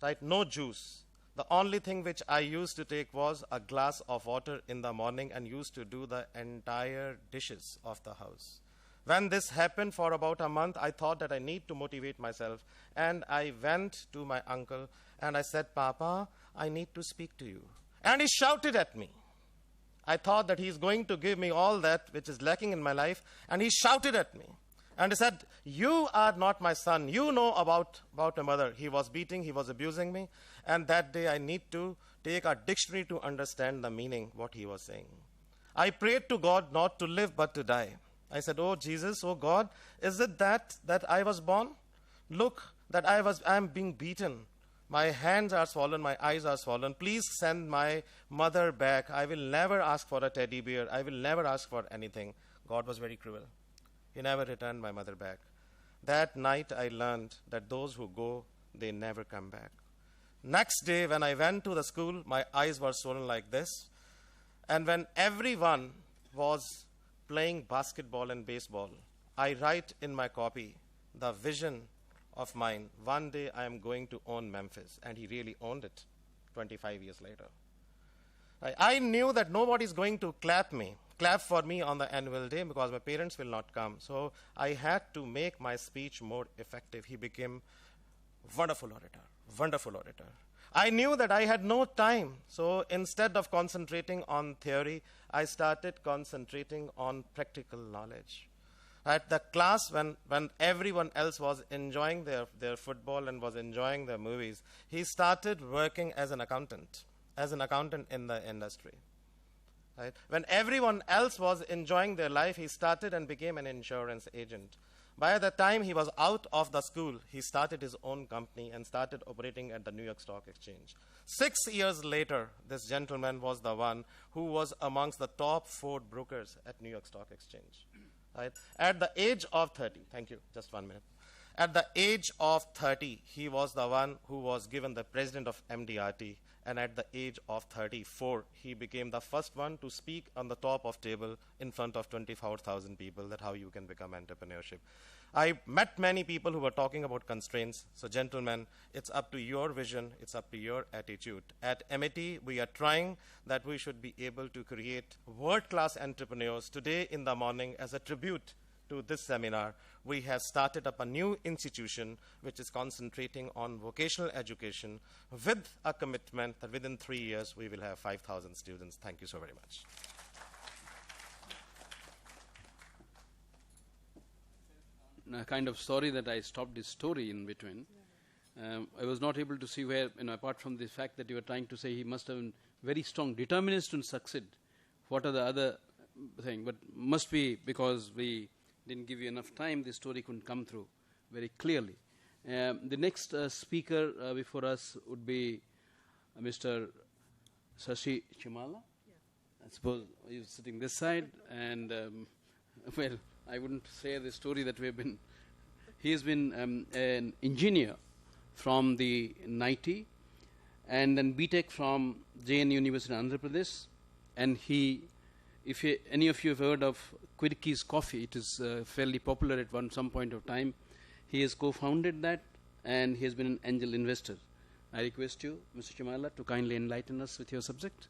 right? No juice. The only thing which I used to take was a glass of water in the morning and used to do the entire dishes of the house. When this happened for about a month, I thought that I need to motivate myself. And I went to my uncle and I said, Papa, I need to speak to you. And he shouted at me. I thought that he's going to give me all that which is lacking in my life. And he shouted at me. And he said, you are not my son. You know about my mother. He was beating, he was abusing me. And that day I need to take a dictionary to understand the meaning, what he was saying. I prayed to God not to live but to die. I said, oh Jesus, oh God, is it that I was born? Look, that I am being beaten. My hands are swollen, my eyes are swollen. Please send my mother back. I will never ask for a teddy bear. I will never ask for anything. God was very cruel. He never returned my mother back. That night I learned that those who go, they never come back. Next day when I went to the school, my eyes were swollen like this. And when everyone was playing basketball and baseball, I write in my copy the vision of mine. One day I am going to own Memphis. And he really owned it 25 years later. I knew that nobody is going to clap for me on the annual day because my parents will not come. So I had to make my speech more effective. He became wonderful orator. I knew that I had no time. So instead of concentrating on theory, I started concentrating on practical knowledge. At the class, when everyone else was enjoying their football and was enjoying their movies, he started working as an accountant in the industry. Right? When everyone else was enjoying their life, he started and became an insurance agent. By the time he was out of the school, he started his own company and started operating at the New York Stock Exchange. 6 years later, this gentleman was the one who was amongst the top 4 brokers at New York Stock Exchange. Right? At the age of 30, thank you, just 1 minute. At the age of 30, he was the one who was given the president of MDRT. And at the age of 34, he became the first one to speak on the top of table in front of 24,000 people that how you can become entrepreneurship. I met many people who were talking about constraints. So gentlemen, it's up to your vision. It's up to your attitude. At MIT, we are trying that we should be able to create world-class entrepreneurs. Today in the morning, as a tribute to this seminar, we have started up a new institution which is concentrating on vocational education with a commitment that within 3 years we will have 5,000 students. Thank you so very much. A kind of sorry that I stopped this story in between. I was not able to see where, apart from the fact that you were trying to say he must have been very strong determination to succeed. What are the other thing? But must be because we didn't give you enough time, the story couldn't come through very clearly. The next speaker before us would be Mr. Shashi Chimala. Yeah. I suppose he's sitting this side. And, well, I wouldn't say the story that we have been. He has been an engineer from the NIT and then BTech from JN University in Andhra Pradesh. And if any of you have heard of Quirky's Coffee, it is fairly popular at some point of time. He has co-founded that, and he has been an angel investor. I request you, Mr. Chimala, to kindly enlighten us with your subject.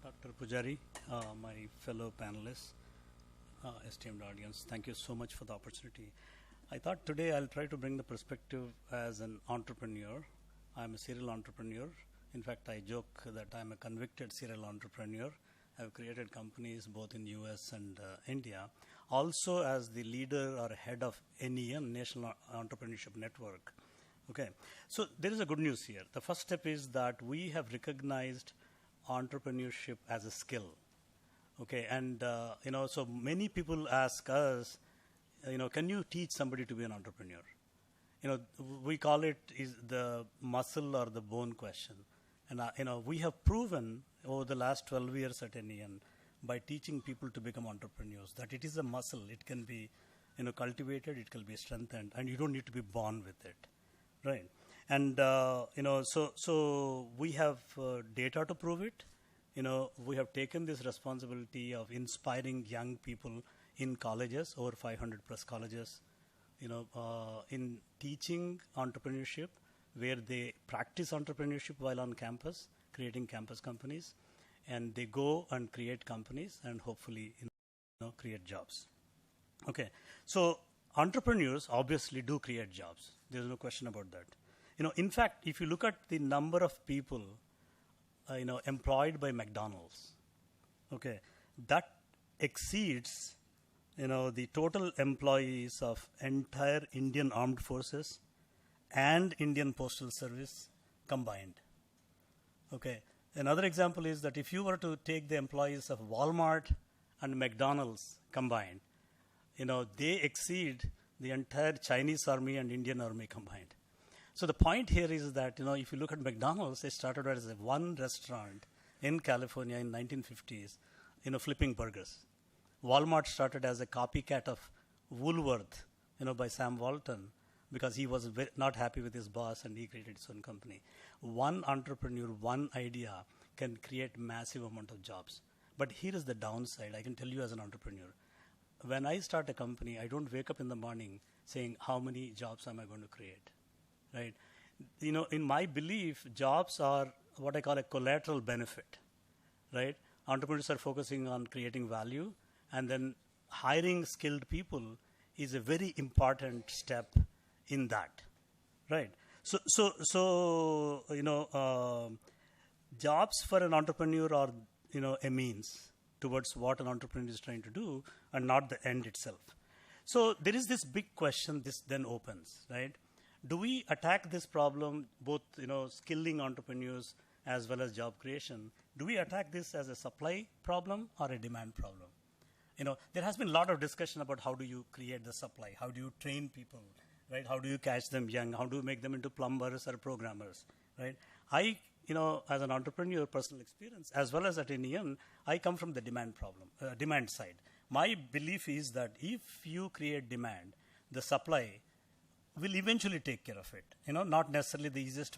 Dr. Pujari, my fellow panelists, esteemed audience, thank you so much for the opportunity. I thought today I'll try to bring the perspective as an entrepreneur. I'm a serial entrepreneur. In fact, I joke that I'm a convicted serial entrepreneur. I've created companies both in US and India. Also as the leader or head of NEM, National Entrepreneurship Network. Okay, so there is a good news here. The first step is that we have recognized entrepreneurship as a skill. Okay, and so many people ask us, can you teach somebody to be an entrepreneur? we call it is the muscle or the bone question. And, we have proven over the last 12 years at NEN by teaching people to become entrepreneurs that it is a muscle. It can be, cultivated, it can be strengthened, and you don't need to be born with it, right? And, so we have data to prove it. We have taken this responsibility of inspiring young people in colleges, over 500 plus colleges, in teaching entrepreneurship, where they practice entrepreneurship while on campus, creating campus companies, and they go and create companies and hopefully create jobs. Okay, so entrepreneurs obviously do create jobs. There's no question about that. In fact, if you look at the number of people employed by McDonald's, okay, that exceeds the total employees of entire Indian Armed Forces and Indian Postal Service combined. Okay. Another example is that if you were to take the employees of Walmart and McDonald's combined, they exceed the entire Chinese army and Indian army combined. So the point here is that, if you look at McDonald's, they started as one restaurant in California in 1950s, flipping burgers. Walmart started as a copycat of Woolworth, by Sam Walton, because he was not happy with his boss and he created his own company. One entrepreneur, one idea can create massive amount of jobs. But here is the downside. I can tell you as an entrepreneur. When I start a company, I don't wake up in the morning saying, how many jobs am I going to create, right? In my belief, jobs are what I call a collateral benefit, right? Entrepreneurs are focusing on creating value, and then hiring skilled people is a very important step in that, right? So jobs for an entrepreneur are, a means towards what an entrepreneur is trying to do and not the end itself. So there is this big question this then opens, right? Do we attack this problem, both, skilling entrepreneurs as well as job creation? Do we attack this as a supply problem or a demand problem? There has been a lot of discussion about how do you create the supply, how do you train people, right? How do you catch them young? How do you make them into plumbers or programmers, right? I, as an entrepreneur, personal experience, as well as at NEN, I come from the demand side. My belief is that if you create demand, the supply will eventually take care of it. Not necessarily the easiest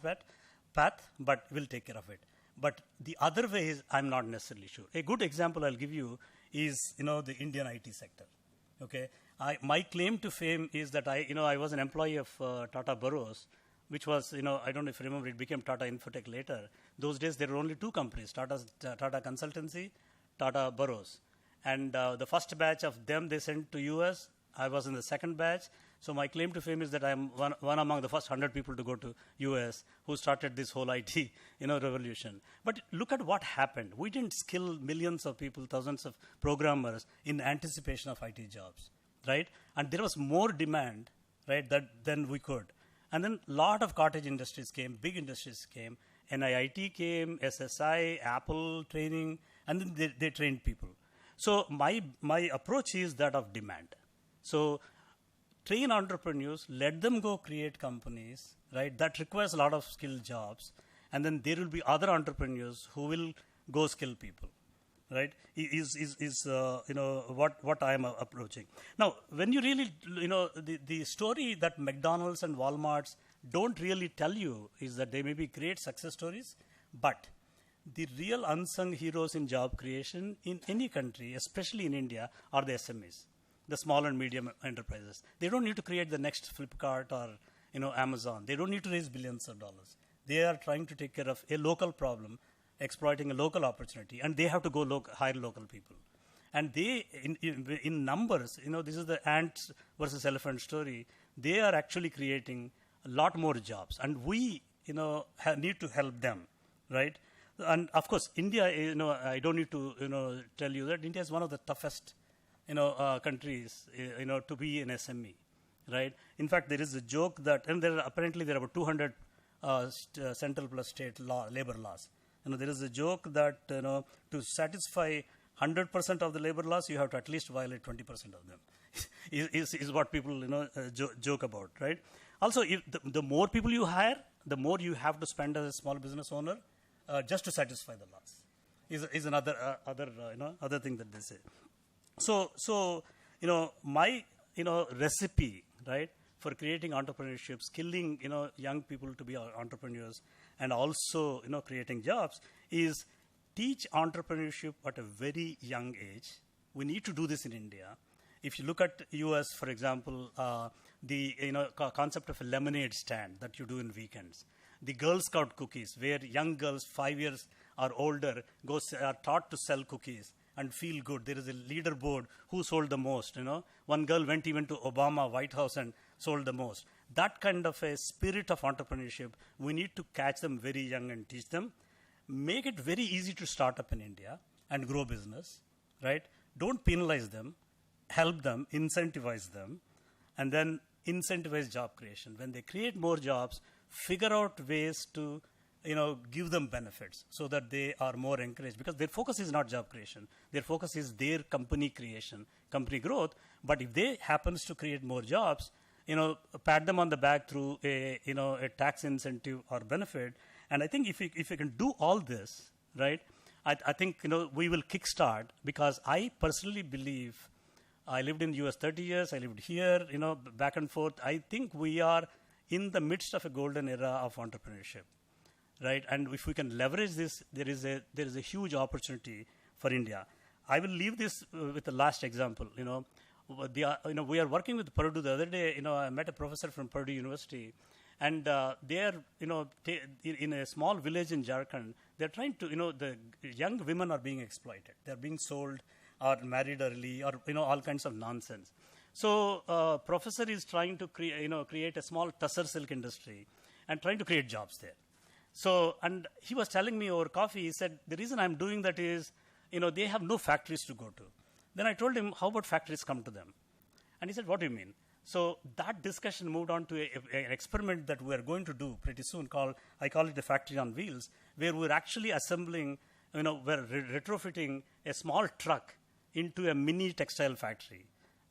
path, but will take care of it. But the other way is, I'm not necessarily sure. A good example I'll give you is, the Indian IT sector. Okay, my claim to fame is that I was an employee of Tata Burroughs, which was, I don't know if you remember, it became Tata Infotech later. Those days there were only two companies, Tata Consultancy, Tata Burroughs. And the first batch of them they sent to US. I was in the second batch. So my claim to fame is that I'm one among the first 100 people to go to US who started this whole IT, revolution. But look at what happened. We didn't skill millions of people, thousands of programmers in anticipation of IT jobs, right? And there was more demand, right, than we could. And then a lot of cottage industries came, big industries came, NIIT came, SSI, Apple training, and then they trained people. So my approach is that of demand. So train entrepreneurs, let them go create companies, right? That requires a lot of skilled jobs. And then there will be other entrepreneurs who will go skill people, right? Is what I am approaching. Now, when you really, the story that McDonald's and Walmart's don't really tell you is that they may be great success stories, but the real unsung heroes in job creation in any country, especially in India, are the SMEs, the small and medium enterprises. They don't need to create the next Flipkart or Amazon. They don't need to raise billions of dollars. They are trying to take care of a local problem, exploiting a local opportunity, and they have to go hire local people. And they, in numbers, this is the ant versus elephant story. They are actually creating a lot more jobs, and we, need to help them, right? And of course, India, I don't need to, tell you that India is one of the toughest, countries, to be an SME, right? In fact, there is a joke that, and apparently there are about 200 central plus state labor laws. There is a joke that, to satisfy 100% of the labor laws, you have to at least violate 20% of them. is what people joke about, right? Also, if the more people you hire, the more you have to spend as a small business owner just to satisfy the laws. Is another other thing that they say. So my recipe, right, for creating entrepreneurship, skilling young people to be entrepreneurs, and also creating jobs is teach entrepreneurship at a very young age. We need to do this in India. If you look at US, for example, the concept of a lemonade stand that you do in weekends, the Girl Scout cookies, where young girls 5 years or older are taught to sell cookies and feel good. There is a leaderboard who sold the most. One girl went even to Obama White House and sold the most. That kind of a spirit of entrepreneurship, we need to catch them very young and teach them. Make it very easy to start up in India and grow business, right? Don't penalize them, help them, incentivize them, and then incentivize job creation. When they create more jobs, figure out ways to give them benefits so that they are more encouraged, because their focus is not job creation. Their focus is their company creation, company growth. But if they happens to create more jobs, pat them on the back through a tax incentive or benefit. And I think if we can do all this, right, I think we will kickstart, because I personally believe, I lived in the US 30 years, I lived here, back and forth. I think we are in the midst of a golden era of entrepreneurship, right? And if we can leverage this, there is a huge opportunity for India. I will leave this with the last example. We are working with Purdue. The other day, I met a professor from Purdue University, and they are, in a small village in Jharkhand, they're trying to, the young women are being exploited. They're being sold or married early, or all kinds of nonsense. So professor is trying to create a small tussar silk industry and trying to create jobs there. So, and he was telling me over coffee, he said, the reason I'm doing that is, they have no factories to go to. Then I told him, how about factories come to them? And he said, what do you mean? So that discussion moved on to an experiment that we're going to do pretty soon I call it the factory on wheels, where we're actually assembling, we're retrofitting a small truck into a mini textile factory,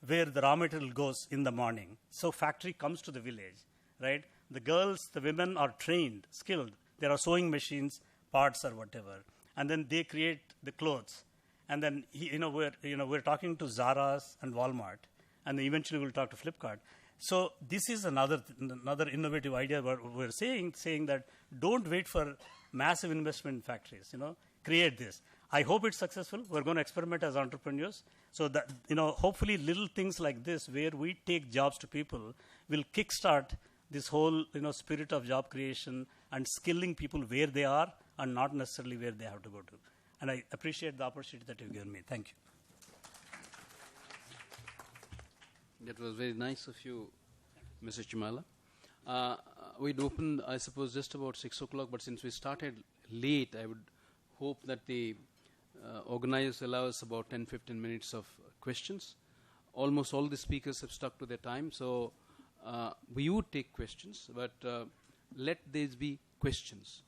where the raw material goes in the morning. So factory comes to the village, right? The girls, the women are trained, skilled. There are sewing machines, parts or whatever. And then they create the clothes. And then, we're talking to Zara's and Walmart. And then eventually we'll talk to Flipkart. So this is another innovative idea where we're saying that don't wait for massive investment in factories, create this. I hope it's successful. We're going to experiment as entrepreneurs. So that, hopefully little things like this, where we take jobs to people, will kickstart this whole, spirit of job creation and skilling people where they are and not necessarily where they have to go to. And I appreciate the opportunity that you've given me. Thank you. That was very nice of you, Mr. Chimala. We'd opened, I suppose, just about 6 o'clock, but since we started late, I would hope that the organizers allow us about 10-15 minutes of questions. Almost all the speakers have stuck to their time, so we would take questions, but let these be questions.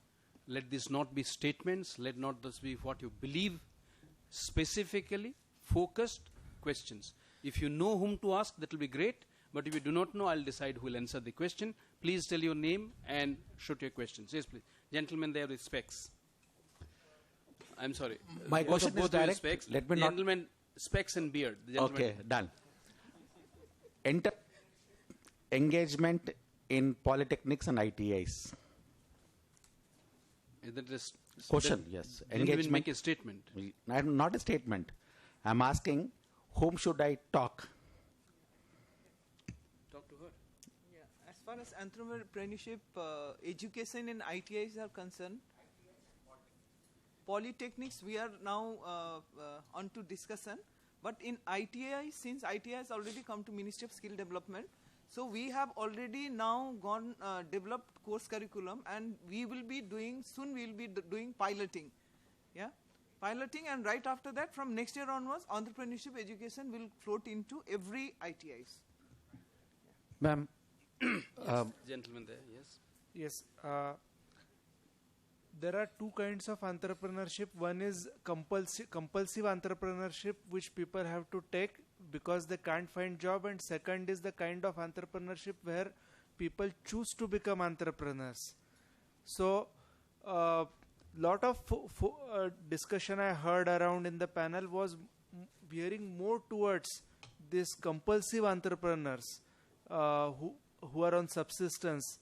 Let this not be statements. Let not this be what you believe, specifically focused questions. If you know whom to ask, that will be great. But if you do not know, I'll decide who will answer the question. Please tell your name and shoot your questions. Yes, please. Gentlemen there with specs. I'm sorry. My question is direct. Specs. Let me Gentlemen, specs and beard. Okay, done. Engagement in polytechnics and ITIs. Is that a question? Yes. Engagement. Make a statement. Not a statement. I'm asking, whom should I talk? Talk to her. Yeah. As far as entrepreneurship, education in ITIs are concerned, polytechnics we are now on to discussion. But in ITI, since ITI has already come to Ministry of Skill Development, so we have already now developed course curriculum, and we will be doing piloting. Yeah. Piloting, and right after that, from next year onwards, entrepreneurship education will float into every ITIs. Ma'am. Yes, gentleman there, yes. Yes. There are two kinds of entrepreneurship. One is compulsive entrepreneurship, which people have to take because they can't find job, and second is the kind of entrepreneurship where people choose to become entrepreneurs. So lot of discussion I heard around in the panel was veering more towards these compulsive entrepreneurs who are on subsistence.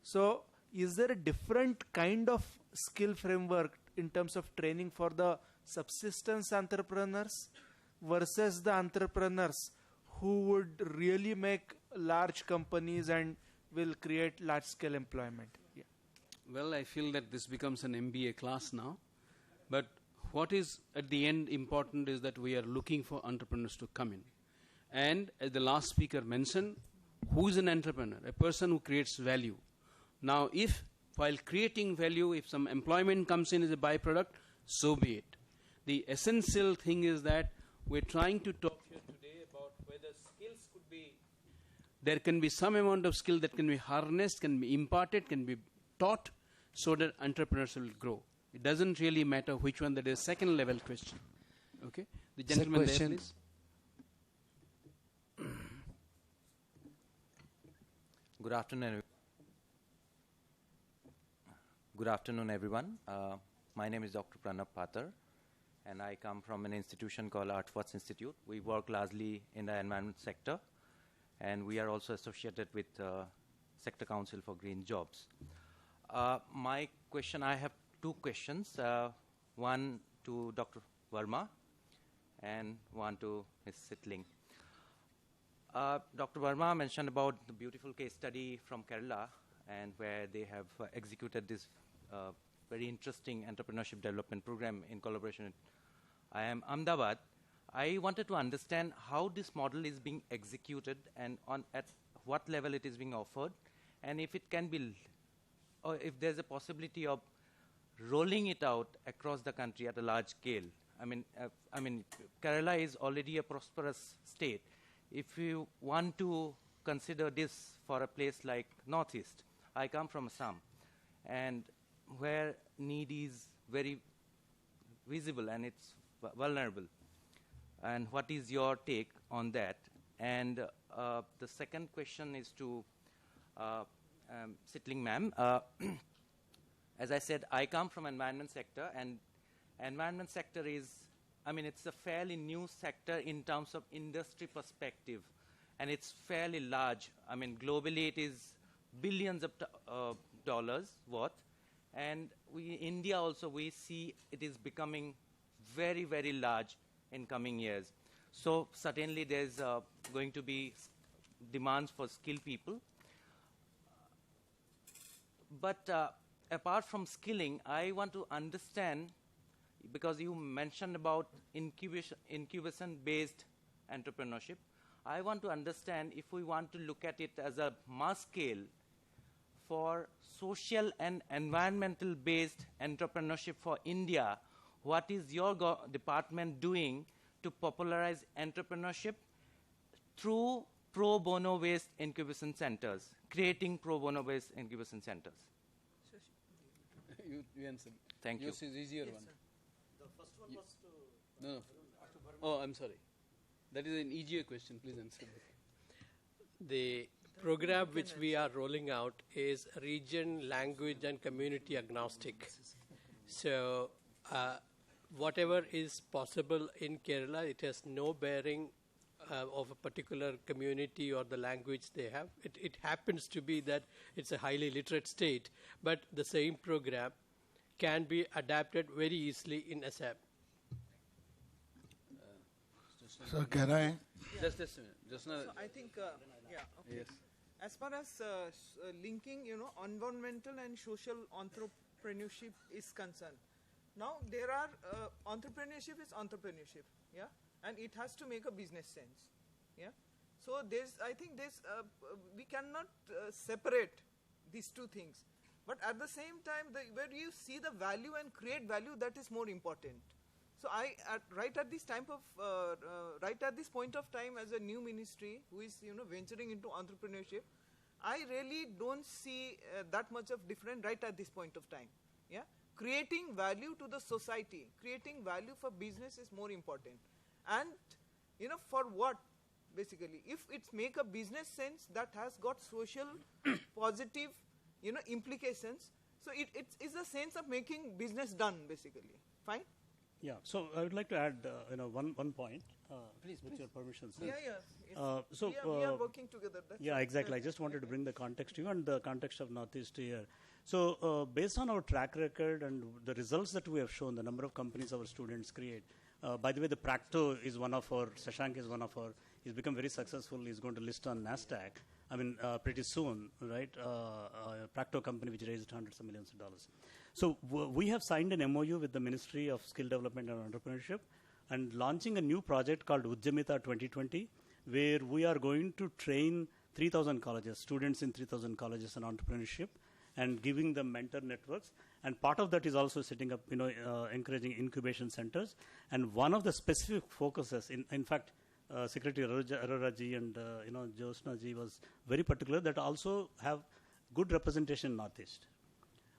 So is there a different kind of skill framework in terms of training for the subsistence entrepreneurs versus the entrepreneurs who would really make large companies and will create large scale employment? Yeah. Well, I feel that this becomes an MBA class now. But what is at the end important is that we are looking for entrepreneurs to come in. And as the last speaker mentioned, who is an entrepreneur? A person who creates value. Now, if while creating value, if some employment comes in as a byproduct, so be it. The essential thing is that we're trying to talk here today about whether skills could be, there can be some amount of skill that can be harnessed, can be imparted, can be taught, so that entrepreneurs will grow. It doesn't really matter which one. That is a second level question. Okay? The gentleman there, please. Good afternoon. Good afternoon, everyone. My name is Dr. Pranab Pathar, and I come from an institution called Artworks Institute. We work largely in the environment sector, and we are also associated with Sector Council for Green Jobs. My question, I have two questions, one to Dr. Verma and one to Ms. Sitling. Dr. Verma mentioned about the beautiful case study from Kerala, and where they have executed this very interesting entrepreneurship development program in collaboration with IIM Ahmedabad. I wanted to understand how this model is being executed and at what level it is being offered, and if it can be, or if there's a possibility of rolling it out across the country at a large scale. I mean, Kerala is already a prosperous state. If you want to consider this for a place like Northeast, I come from Assam, and where need is very visible and it's vulnerable. And what is your take on that? And the second question is to Sitling ma'am. As I said, I come from environment sector, and environment sector is, it's a fairly new sector in terms of industry perspective, and it's fairly large. Globally it is billions of dollars worth, and India also, we see it is becoming very, very large in coming years. So certainly there's going to be demands for skilled people. But apart from skilling, I want to understand, because you mentioned about incubation-based entrepreneurship, I want to understand if we want to look at it as a mass scale for social and environmental-based entrepreneurship for India, what is your department doing to popularize entrepreneurship through pro bono-based incubation centers, creating pro bono-based incubation centers? You answer. Thank you. Yours is easier one. The first one was to... No. Oh, I'm sorry. That is an easier question. Please answer. The program which we are rolling out is region, language, and community agnostic. So whatever is possible in Kerala, it has no bearing of a particular community or the language they have. It happens to be that it's a highly literate state, but the same program can be adapted very easily in Assam. So can I? Just a minute. Just now. So I think, yeah, okay. Yes. As far as linking, environmental and social entrepreneurship is concerned, now there are entrepreneurship is entrepreneurship, yeah, and it has to make a business sense, yeah. So I think we cannot separate these two things, but at the same time, where you see the value and create value, that is more important. So right at this point of time, as a new ministry who is venturing into entrepreneurship, I really don't see that much of difference right at this point of time. Yeah, creating value to the society, creating value for business is more important. And for what? basically. If it's make a business sense that has got social positive, implications, so it's a sense of making business done, basically. Fine? Yeah, so I would like to add, one point, Please, with please. your permission, sir. Yeah. So we are working together. That's yeah, all. exactly. I just wanted to bring the context to you and the context of Northeast here. So based on our track record and the results that we have shown, the number of companies our students create. By the way, the Practo is one of our, Shashank is one of our, he's become very successful. He's going to list on NASDAQ, pretty soon, right? Practo company which raised hundreds of millions of dollars. So we have signed an MOU with the Ministry of Skill Development and Entrepreneurship and launching a new project called Udyamita 2020, where we are going to train 3,000 colleges, students in 3,000 colleges in entrepreneurship and giving them mentor networks. And part of that is also setting up, encouraging incubation centers. And one of the specific focuses, in fact, Secretary Arora ji and, Josna ji was very particular that also have good representation in Northeast.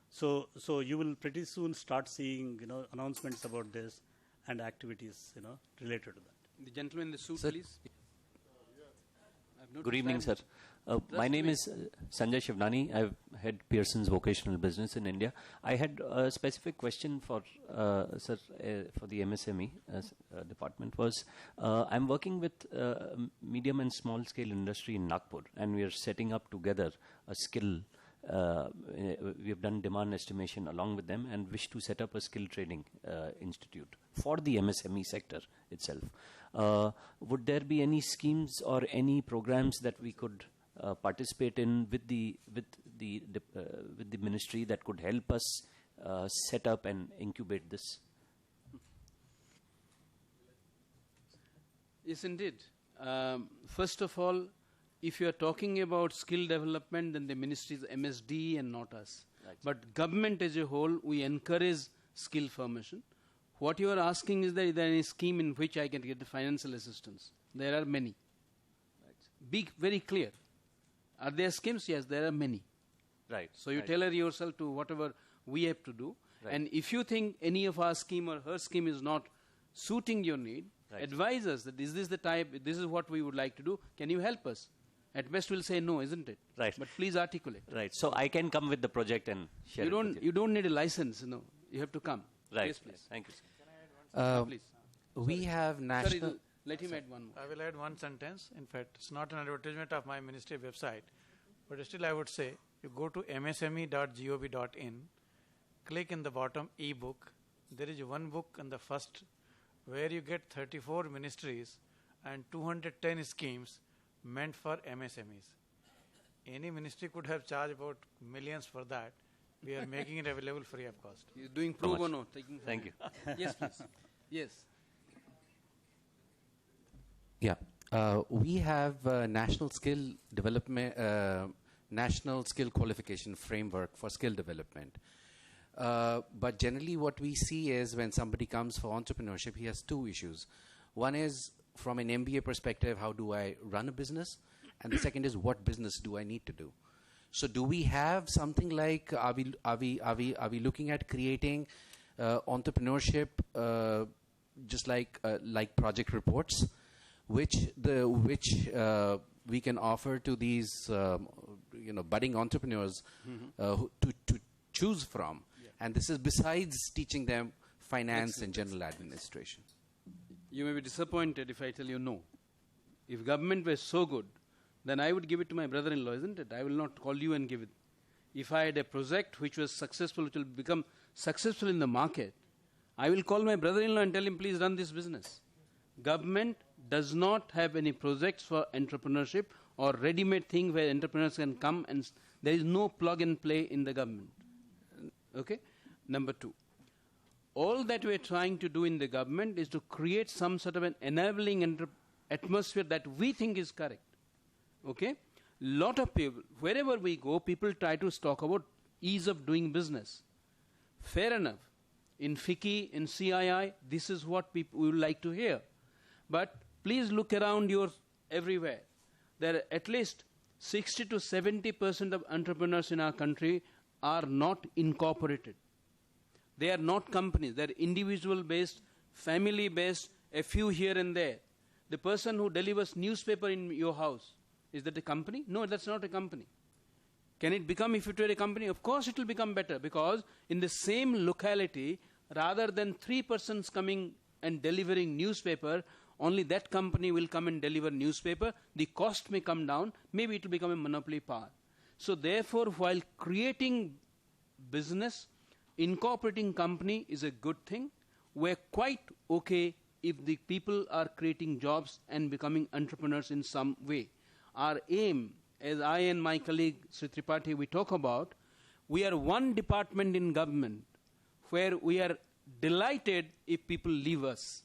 So you will pretty soon start seeing, announcements about this and activities, related to that. The gentleman in the suit, Sir. please. Good evening, sir. My name is Sanjay Shivnani. I've head Pearson's vocational business in India. I had a specific question for sir for the MSME department. I'm working with medium and small scale industry in Nagpur, and we are setting up together a skill. We have done demand estimation along with them and wish to set up a skill training institute for the MSME sector itself. Would there be any schemes or any programs that we could participate in with the ministry that could help us set up and incubate this? Yes, indeed. First of all, if you are talking about skill development, then the ministry is MSD and not us. Right. But government as a whole, we encourage skill formation. What you are asking is that is there any scheme in which I can get the financial assistance? There are many. Right. Be very clear. Are there schemes? Yes, there are many. Right. So you right. tailor yourself to whatever we have to do. Right. And if you think any of our scheme or her scheme is not suiting your need, Right. advise us that is this the type, this is what we would like to do. Can you help us? At best we'll say no, isn't it? Right. But please articulate. Right. So I can come with the project and share You it don't with you don't need a license, You have to come. Right. Yes, please. Right. Thank you, sir. Please. We have national. Sorry, let him add one more. I will add one sentence. In fact, it's not an advertisement of my ministry website, but still I would say you go to msme.gov.in, click in the bottom e-book. There is one book in the first where you get 34 ministries and 210 schemes meant for MSMEs. Any ministry could have charged about millions for that. We are making it available free of cost. You're doing pro bono. Thank you. Yes, please. Yes. Yeah, we have national skill development, national skill qualification framework for skill development. But generally what we see is when somebody comes for entrepreneurship, he has two issues. One is from an MBA perspective, how do I run a business? And the second is what business do I need to do? So do we have something like, are we looking at creating entrepreneurship just like project reports, which we can offer to these budding entrepreneurs to choose from? And this is besides teaching them finance and general administration. You may be disappointed if I tell you no. If government were so good, then I would give it to my brother-in-law, isn't it? I will not call you and give it. If I had a project which was successful, which will become successful in the market, I will call my brother-in-law and tell him, please run this business. Government does not have any projects for entrepreneurship or ready-made thing where entrepreneurs can come, and there is no plug and play in the government. Okay? Number two, all that we are trying to do in the government is to create some sort of an enabling atmosphere that we think is correct. Okay? Lot of people, wherever we go, people try to talk about ease of doing business. Fair enough. In FICCI, in CII, this is what people would like to hear. But please look around everywhere. There are at least 60 to 70% of entrepreneurs in our country are not incorporated. They are not companies. They are individual-based, family-based, a few here and there. The person who delivers newspaper in your house, is that a company? No, that's not a company. Can it become, if it were a company? Of course it will become better, because in the same locality, rather than 3 persons coming and delivering newspaper, only that company will come and deliver newspaper. The cost may come down, maybe it will become a monopoly power. So therefore, while creating business, incorporating company is a good thing. We're quite okay if the people are creating jobs and becoming entrepreneurs in some way. Our aim, as I and my colleague Sri Tripathi we talk about, we are one department in government where we are delighted if people leave us.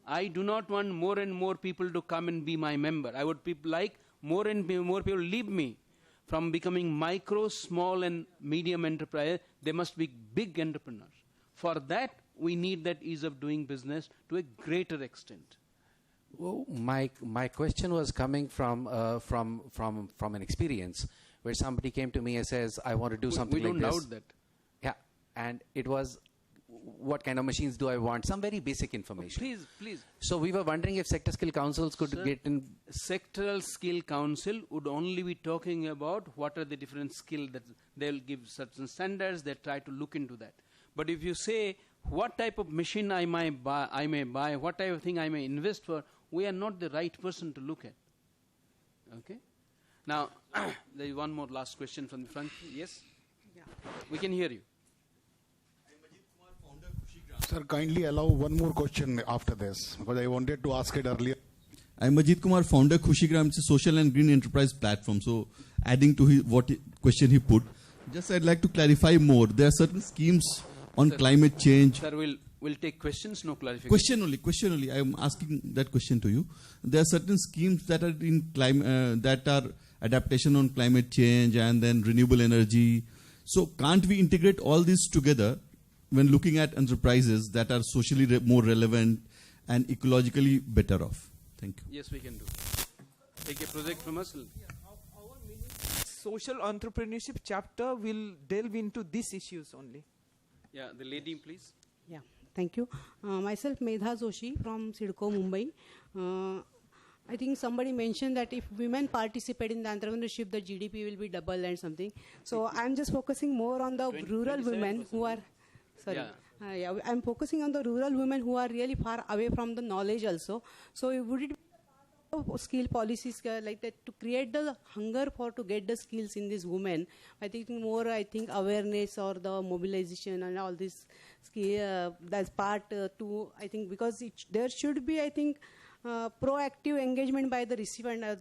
I do not want more and more people to come and be my member. I would like more and more people leave me. From becoming micro, small and medium enterprise, they must be big entrepreneurs. For that, we need that ease of doing business to a greater extent. Well, my question was coming from an experience where somebody came to me and says, I want to do something like this. We don't doubt that. Yeah, and it was, what kind of machines do I want? Some very basic information. Please. So we were wondering if sector skill councils could get in. Sectoral skill council would only be talking about what are the different skills that they'll give certain standards. They try to look into that. But if you say what type of machine I may buy, what type of thing I may invest for, we are not the right person to look at. Okay. Now there is one more last question from the front. Yes. Yeah. We can hear you. Sir, kindly allow one more question after this, because I wanted to ask it earlier. I'm Majid Kumar, founder Khushigram. It's a social and green enterprise platform. So, adding to question he put, just I'd like to clarify more. There are certain schemes on climate change. Sir, we'll take questions, no clarification. Question only. I'm asking that question to you. There are certain schemes that are in that are adaptation on climate change and then renewable energy. So, can't we integrate all these together when looking at enterprises that are socially more relevant and ecologically better off? Thank you. Yes, we can do. Take a project from us. Social entrepreneurship chapter will delve into these issues only. Yeah, the lady, please. Yeah, thank you. Myself, Medha Joshi from SIDCO, Mumbai. I think somebody mentioned that if women participate in the entrepreneurship, the GDP will be double and something. So I'm just focusing more on the rural women who are... Sorry. Yeah. I'm focusing on the rural women who are really far away from the knowledge also. So would it be part of skill policies like that to create the hunger to get the skills in these women? I think more, awareness or the mobilization and all this skill, that's part to, I think, because there should be, proactive engagement by the recipient of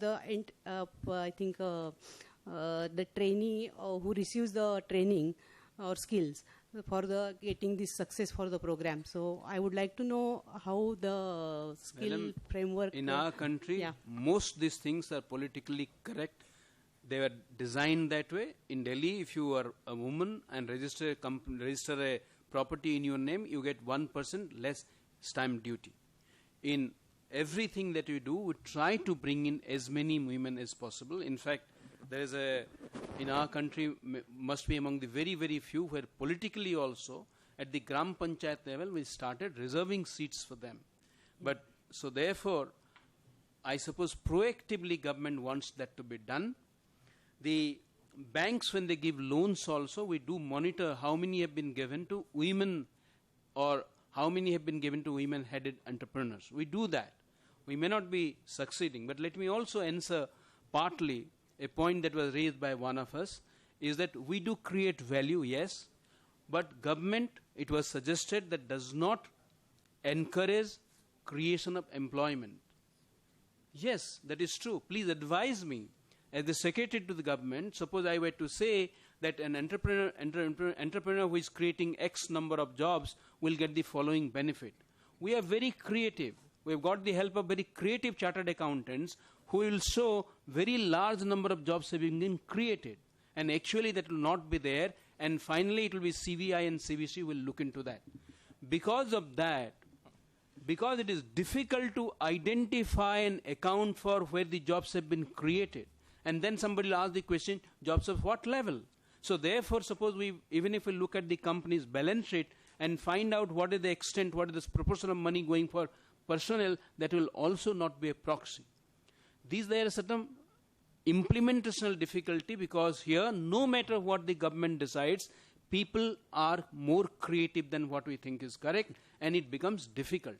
the trainee who receives the training or skills for the getting this success for the program. So I would like to know how the skill framework in our country, most these things are politically correct. They were designed that way. In Delhi, if you are a woman and register a property in your name, you get 1% less stamp duty. In everything that we do, we try to bring in as many women as possible. In fact, there is in our country, must be among the very, very few where politically also, at the Gram Panchayat level, we started reserving seats for them. But, so therefore, I suppose proactively government wants that to be done. The banks, when they give loans also, we do monitor how many have been given to women or how many have been given to women-headed entrepreneurs. We do that. We may not be succeeding, but let me also answer partly a point that was raised by one of us, is that we do create value, yes, but government, it was suggested, that does not encourage creation of employment. Yes, that is true. Please advise me, as the secretary to the government, suppose I were to say that an entrepreneur who is creating X number of jobs will get the following benefit. We are very creative. We have got the help of very creative chartered accountants who will show very large number of jobs having been created. And actually that will not be there. And finally it will be CVI and CVC will look into that. Because of that, because it is difficult to identify and account for where the jobs have been created. And then somebody will ask the question, jobs of what level? So therefore, suppose even if we look at the company's balance sheet and find out what is the extent, what is the proportion of money going for personnel, that will also not be a proxy. There are certain implementational difficulty, because here, no matter what the government decides, people are more creative than what we think is correct, and it becomes difficult.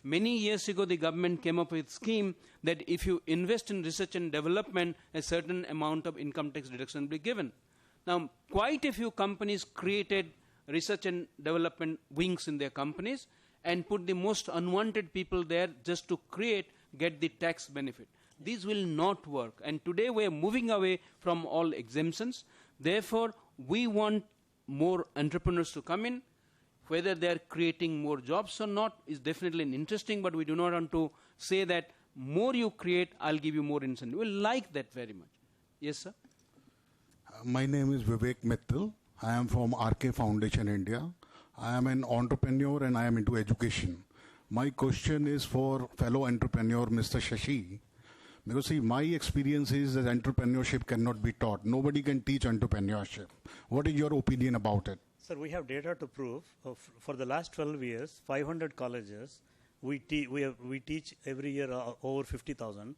Many years ago, the government came up with a scheme that if you invest in research and development, a certain amount of income tax deduction will be given. Now, quite a few companies created research and development wings in their companies and put the most unwanted people there just to get the tax benefit. These will not work. And today we are moving away from all exemptions. Therefore, we want more entrepreneurs to come in. Whether they are creating more jobs or not is definitely interesting, but we do not want to say that more you create, I'll give you more incentive. We like that very much. Yes, sir? My name is Vivek Mittal. I am from RK Foundation, India. I am an entrepreneur and I am into education. My question is for fellow entrepreneur, Mr. Shashi. Because see, my experience is that entrepreneurship cannot be taught. Nobody can teach entrepreneurship. What is your opinion about it? Sir, we have data to prove. For the last 12 years, 500 colleges, we teach every year over 50,000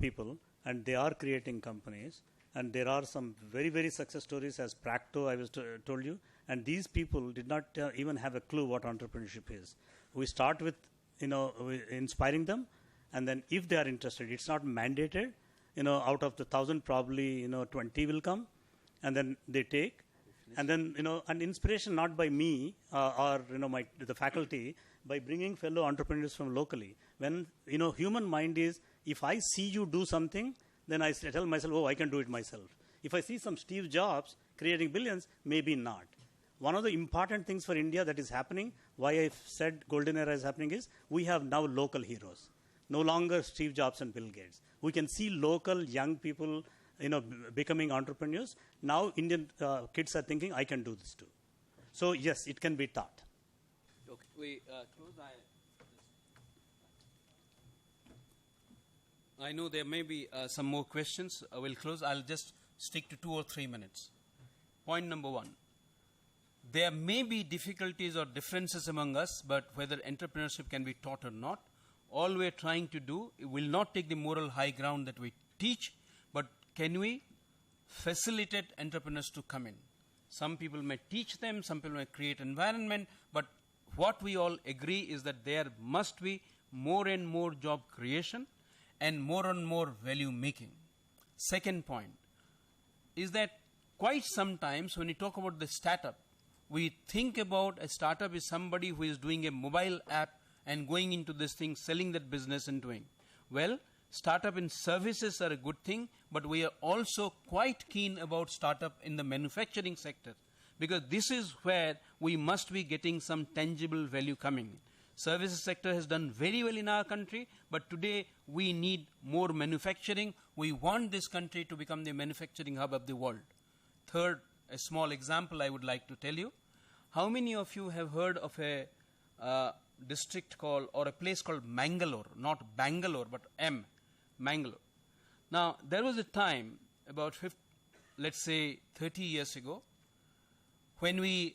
people, and they are creating companies. And there are some very, very success stories, as Practo I was told you. And these people did not even have a clue what entrepreneurship is. We start with, inspiring them. And then if they are interested, it's not mandated. Out of the 1,000, probably, 20 will come. And then they take. And then, an inspiration not by me or, the faculty, by bringing fellow entrepreneurs from locally. When, human mind is, if I see you do something, then I tell myself, oh, I can do it myself. If I see some Steve Jobs creating billions, maybe not. One of the important things for India that is happening, why I said golden era is happening, is we have now local heroes. No longer Steve Jobs and Bill Gates. We can see local young people, becoming entrepreneurs. Now Indian kids are thinking, I can do this too. So yes, it can be taught. Okay, we close. I know there may be some more questions. We'll close. I'll just stick to 2 or 3 minutes. Point number 1. There may be difficulties or differences among us, but whether entrepreneurship can be taught or not, all we're trying to do, will not take the moral high ground that we teach, but can we facilitate entrepreneurs to come in? Some people may teach them, some people may create environment, but what we all agree is that there must be more and more job creation and more value making. Second point is that quite sometimes when we talk about the startup, we think about a startup is somebody who is doing a mobile app and going into this thing, selling that business and doing. Well, startup in services are a good thing, but we are also quite keen about startup in the manufacturing sector, because this is where we must be getting some tangible value coming. Services sector has done very well in our country, but today we need more manufacturing. We want this country to become the manufacturing hub of the world. Third, a small example I would like to tell you. How many of you have heard of a district called, or a place called Mangalore, not Bangalore, but Mangalore. Now, there was a time about, let's say, 30 years ago, when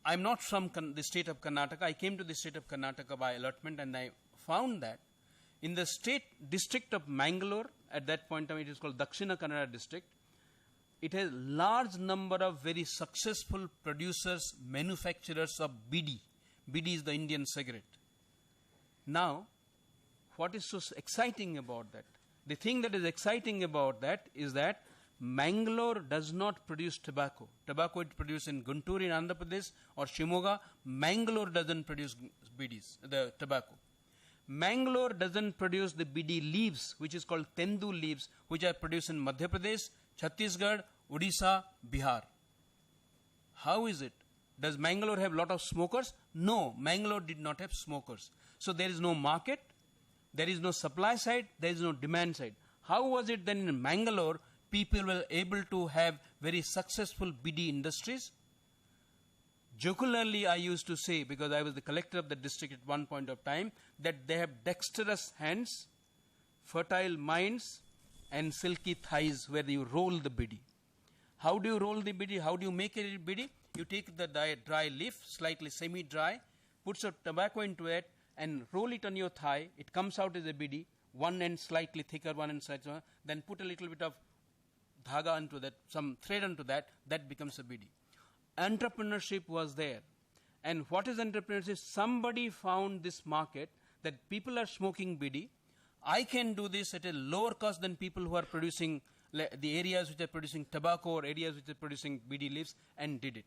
I'm not from the state of Karnataka. I came to the state of Karnataka by allotment, and I found that in the state district of Mangalore, at that point in time it is called Dakshina Kannada district, it has large number of very successful producers, manufacturers of bidi. Bidi is the Indian cigarette. Now, what is so exciting about that? The thing that is exciting about that is that Mangalore does not produce tobacco. Tobacco is produced in Guntur in Andhra Pradesh or Shimoga. Mangalore doesn't produce bidis, the tobacco. Mangalore doesn't produce the bidi leaves, which is called tendu leaves, which are produced in Madhya Pradesh, Chhattisgarh, Odisha, Bihar. How is it? Does Mangalore have a lot of smokers? No, Mangalore did not have smokers. So there is no market, there is no supply side, there is no demand side. How was it then in Mangalore people were able to have very successful bidi industries? Jocularly I used to say, because I was the collector of the district at one point of time, that they have dexterous hands, fertile minds, and silky thighs where you roll the bidi. How do you roll the bidi? How do you make it bidi? You take the dry leaf, slightly semi-dry, put some tobacco into it, and roll it on your thigh. It comes out as a bidi, one end slightly thicker, one end slightly smaller. Then put a little bit of dhaga into that, some thread onto that, that becomes a bidi. Entrepreneurship was there. And what is entrepreneurship? Somebody found this market that people are smoking bidi. I can do this at a lower cost than people who are producing the areas which are producing tobacco or areas which are producing bidi leaves, and did it.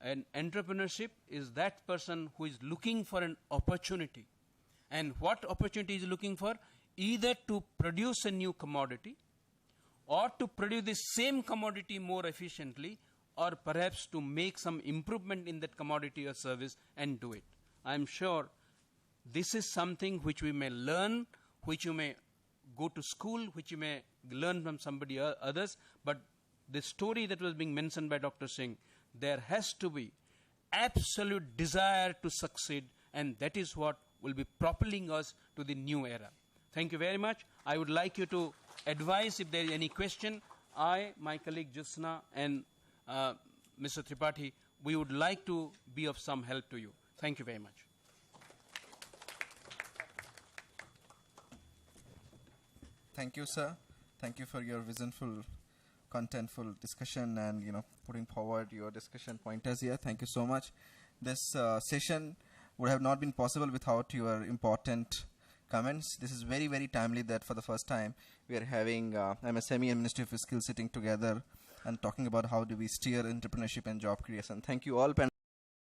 And entrepreneurship is that person who is looking for an opportunity. And what opportunity is looking for? Either to produce a new commodity, or to produce the same commodity more efficiently, or perhaps to make some improvement in that commodity or service and do it. I am sure this is something which we may learn, which you may go to school, which you may learn from somebody others, but the story that was being mentioned by Dr. Singh, there has to be absolute desire to succeed, and that is what will be propelling us to the new era. Thank you very much. I would like you to advise if there is any question. I, my colleague Jyotsna, and Mr. Tripathi, we would like to be of some help to you. Thank you very much. Thank you, sir. Thank you for your visionful, contentful discussion and, putting forward your discussion pointers here. Thank you so much. This session would have not been possible without your important comments. This is very, very timely that for the first time we are having MSME and Ministry of Skills sitting together and talking about how do we steer entrepreneurship and job creation. Thank you all.